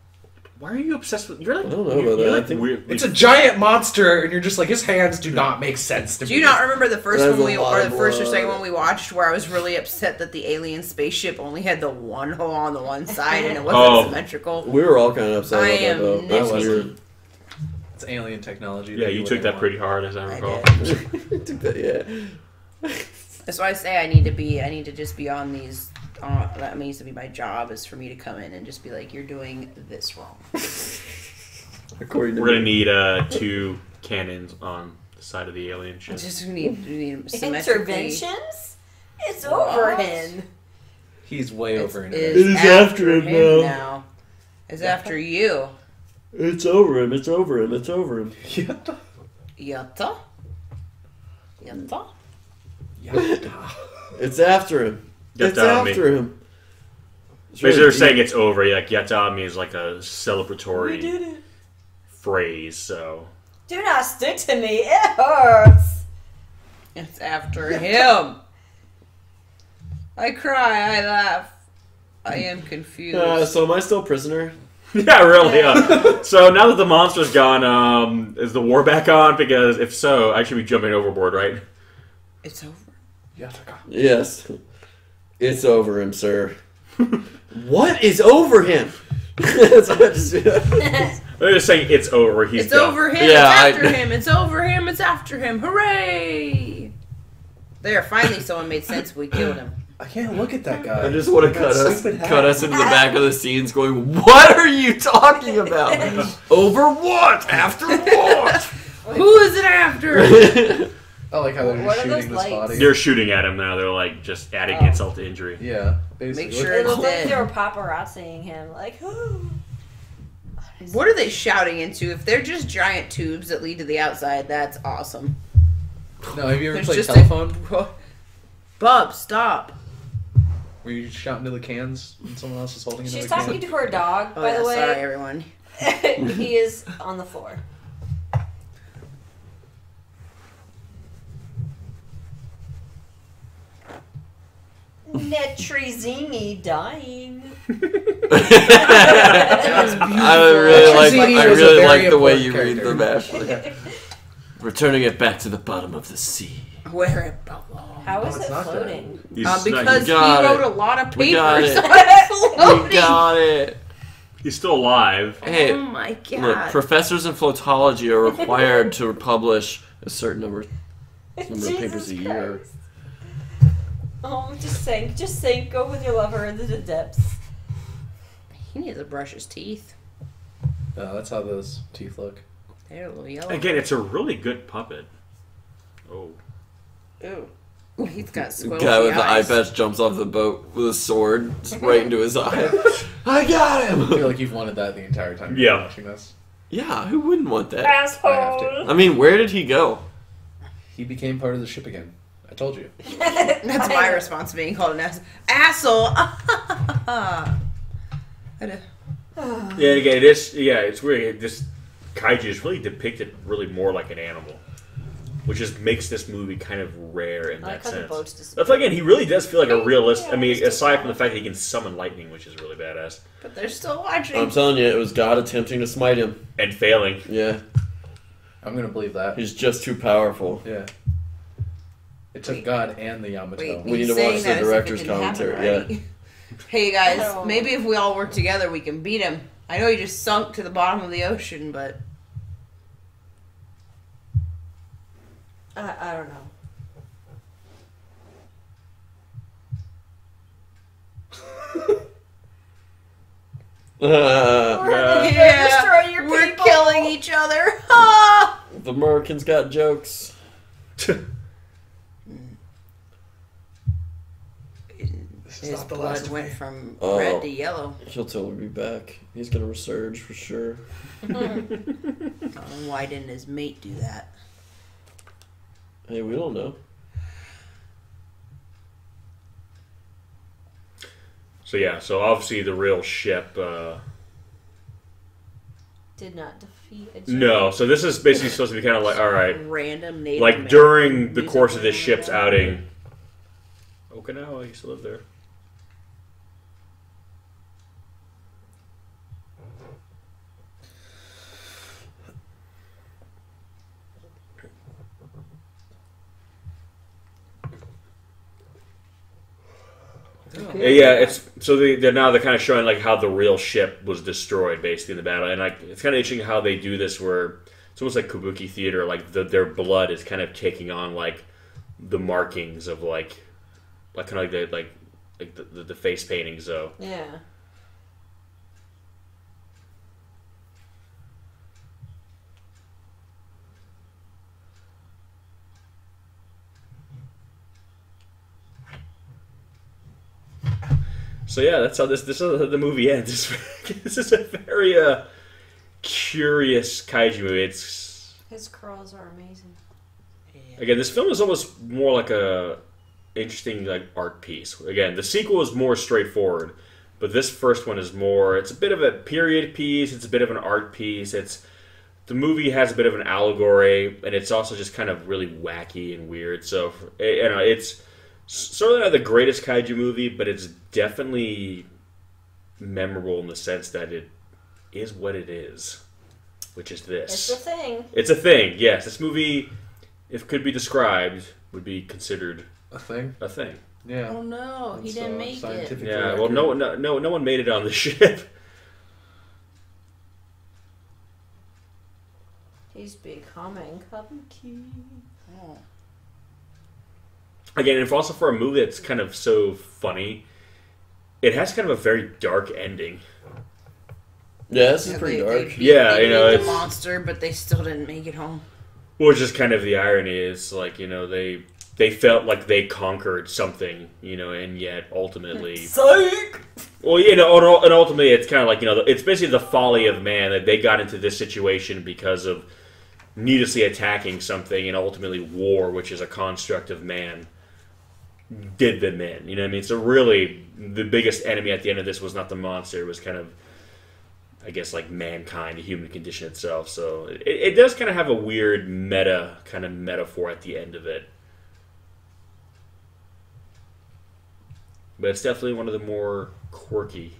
Why are you obsessed with? You're like. I don't know you're, about you're that. like I think- weird. It's a giant monster, and you're just like, his hands do not make sense to me. Do you not remember the first That's one we, a lot or of the first or blood. second one we watched, where I was really upset that the alien spaceship only had the one hole on the one side and it wasn't Oh. symmetrical? We were all kind of upset I about am that though. That's nitpicky. weird. It's alien technology. Yeah, They you do took what that they pretty want. hard, as I I recall. did. Yeah. That's why I say I need to just be on these. That needs to be my job, is for me to come in and just be like, you're doing this wrong. According to We're gonna me. need 2 cannons on the side of the alien ship. Just we need symmetrically. Interventions? It's over him. He's way over in It it. is It is after after him him now. now. It's after you. It's over him. It's over him. It's over him. Yatta? Yatta? It's after him. Get It's down me. after him. It's Basically, really they're deep. saying it's over. Like Yata means like a We celebratory did it. phrase. So Do not stick to me. It hurts. It's after him. I cry, I laugh. I am confused. So am I still prisoner? yeah, really. So now that the monster's gone, is the war back on? Because if so, I should be jumping overboard, right? It's over. Yes. It's over him, sir. What is over him? That's what I just- They're just saying it's over. He's It's done. over him. Yeah, It's after him. It's over him. It's after him. Hooray! There, finally someone made sense. We killed him. I can't look at that guy. I just want to That cut stupid hat. us into the back of the scenes going, what are you talking about? Over what? After what? Who is it after? I like how they're What just are those shooting this lights? body. They're shooting at him now. They're like just adding Oh. insult to injury. Yeah, basically. Make sure It it's looked like dead. they were paparazziing him. Like, ooh. What are they shouting into? If they're just giant tubes that lead to the outside, that's awesome. No, have you ever There's played just telephone? Bub, stop. Where you shout into the cans and someone else is holding another She's can? talking to her dog, Oh, by yeah, the way. sorry, everyone. He is on the floor. Netrezini dying. Netrezini I was a really very like the way important you read character. them, Ashley. Returning it back to the bottom of the sea. Where it belongs. How is it's it not dead. floating? He's Because he got wrote it. a lot of We got papers it. on it We floating. got it. he's still alive. Hey, Oh my god. look, professors in floatology are required to publish a certain number of papers a year. Christ. Oh, just sink. Go with your lover into the depths. He needs to brush his teeth. That's how those teeth look. They're a little yellow. Again, it's a really good puppet. Oh. Ooh. He's got squirrely Guy with the eye eyes. patch jumps off the boat with a sword just right into his eye. I got I him! feel like you've wanted that the entire time you've Yeah. been watching this. Yeah, who wouldn't want that? Asshole. I mean, where did he go? He became part of the ship again. I told you. That's my response to being called an asshole. I did- Yeah, again, it is. Yeah, it's weird. This kaiju is really depicted really more like an animal, which just makes this movie kind of rare in I like that how the sense. boats just. That's again, he really does feel like a realist. I mean, Realistic aside from the animal. fact that he can summon lightning, which is really badass, But they're still watching. I'm telling you, it was God attempting to smite him. and failing. Yeah, I'm gonna believe that. he's just too powerful. Yeah. It took Wait. God and the Yamato. Wait, We need he's to saying watch the that as if it director's didn't happen, commentary, right? Hey guys, No. maybe if we all work together, we can beat him. I know he just sunk to the bottom of the ocean, but I don't know. yeah, Destroy your we're people. killing each other. Ah! The Americans got jokes. This is His not the blood last went way. from Oh. red to yellow. He'll totally be back. He's gonna resurge for sure. Why didn't his mate do that? Hey, we don't know. So yeah, so obviously the real ship. Did not defeat a giant. No, so this is basically supposed to be kind of like, all right, Random Native like American during the music course of this band. ship's outing. Okinawa, I used to live there. Yeah, it's so they're now they're kind of showing like how the real ship was destroyed basically in the battle, and like it's kind of interesting how they do this where it's almost like kabuki theater, like their blood is kind of taking on like the markings of like kind of like the face paintings though. Yeah. So yeah, that's how this is how the movie ends. This is a very curious kaiju movie. It's His curls are amazing. again, this film is almost more like a interesting like art piece. Again, the sequel is more straightforward, but this first one is more. It's a bit of a period piece. It's a bit of an art piece. The movie has a bit of an allegory, and it's also just kind of really wacky and weird. So you know, it's certainly not the greatest kaiju movie, but it's definitely memorable in the sense that it is what it is, which is this. It's a thing. It's a thing, yes. This movie, if it could be described, would be considered A thing? a thing. Yeah. Oh no, he That's, didn't make it. scientifically Yeah, well, accurate. no one made it on the ship. He's becoming Kabuki. Oh. again, if also for a movie that's kind of so funny, it has kind of a very dark ending. Yeah, this is pretty dark. Yeah, they you know, beat the it's- monster, but they still didn't make it home. Which is kind of the irony is, like, you know, they felt like they conquered something, you know, and yet ultimately... Psych! Well, you know, and ultimately it's kind of like, you know, it's basically the folly of man that they got into this situation because of needlessly attacking something, and ultimately war, which is a construct of man, did them in. You know what I mean? So really, the biggest enemy at the end of this was not the monster. It was kind of, I guess, like mankind, the human condition itself. So it does kind of have a weird meta kind of metaphor at the end of it. But it's definitely one of the more quirky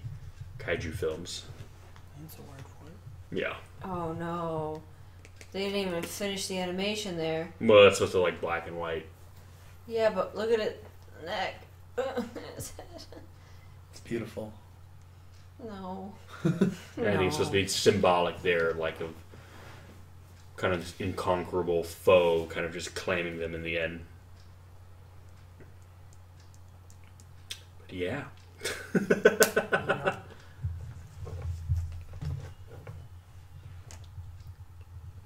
kaiju films. That's a word for it. Yeah. Oh no. They didn't even finish the animation there. Well, that's supposed to like black and white. Yeah, but look at it. Neck. It's beautiful. No. I think it's supposed to be symbolic there, like of kind of this inconquerable foe, kind of just claiming them in the end. But yeah.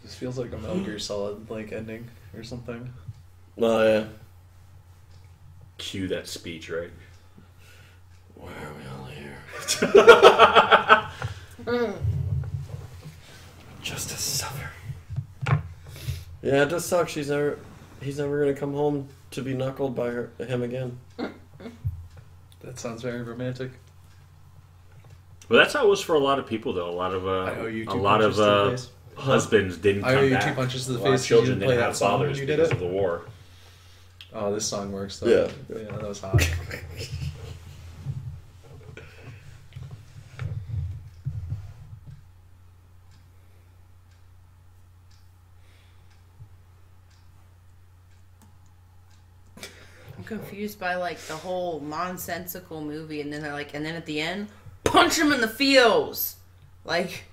This feels like a Metal Gear Solid like ending or something. Oh, yeah. Cue that speech, right? Why are we all here? Just to suffer. Yeah, it does suck. He's never gonna come home to be knuckled by him again. That sounds very romantic. Well, that's how it was for a lot of people, though. A lot of I owe you a two lot punches of to the face. husbands didn't I come owe you back. 2 punches to the A lot of face 'cause you children didn't play didn't have that song when fathers you did because it. of the war. Oh, this song works though. Yeah. Yeah, that was hot. I'm confused by like the whole nonsensical movie, and then they're like, and then at the end, punch him in the feels. Like,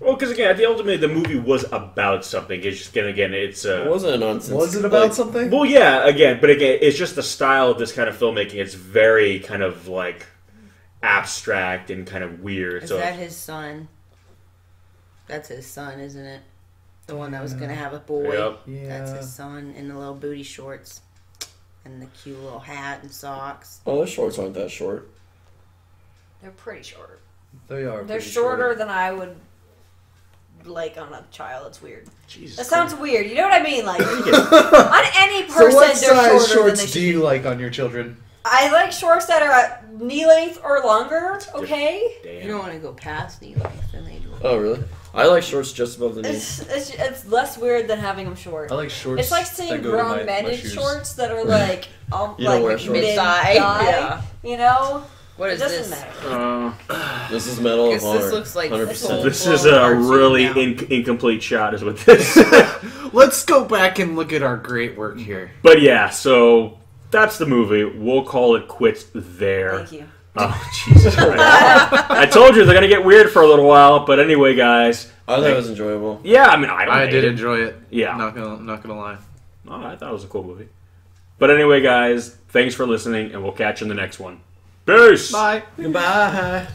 Well, because again, ultimately, the movie was about something. It's just again, it's It wasn't a nonsense. Was it about like, something? well, yeah, but again, it's just the style of this kind of filmmaking. It's very kind of like abstract and kind of weird. is So that his son? That's his son, isn't it? The one that was gonna have a boy. Yep. Yeah. That's his son in the little booty shorts and the cute little hat and socks. Oh, those shorts aren't that short. They're pretty short. They are. They're pretty shorter short. than I would like on a child. It's weird. Jesus That sounds weird. You know what I mean? Like Christ. on any So person, what they're size shorter than they shorts should do be. you like on your children? I like shorts that are at knee length or longer. Okay. Damn. You don't want to go past knee length, then they do. Oh, really? I like shorts just above the knee. It's less weird than having them short. I like shorts. It's like that seeing go to grown my men in shoes. shorts that are like You don't wear like shorts. mid-thigh. Yeah. You know, What it is doesn't this? matter. This is Medal of Guess Honor. this looks like 100%. This full is a cartoon really now. incomplete shot, is what this. Let's go back and look at our great work here. But yeah, so that's the movie. We'll call it quits there. Thank you. Oh, Jesus Christ. I told you they're going to get weird for a little while, but anyway, guys. I thought it was enjoyable. Yeah, I mean, I don't I hate did it. enjoy it. Yeah. Not gonna lie. Oh, I thought it was a cool movie. But anyway, guys, thanks for listening, and we'll catch you in the next one. Peace! Bye. Goodbye.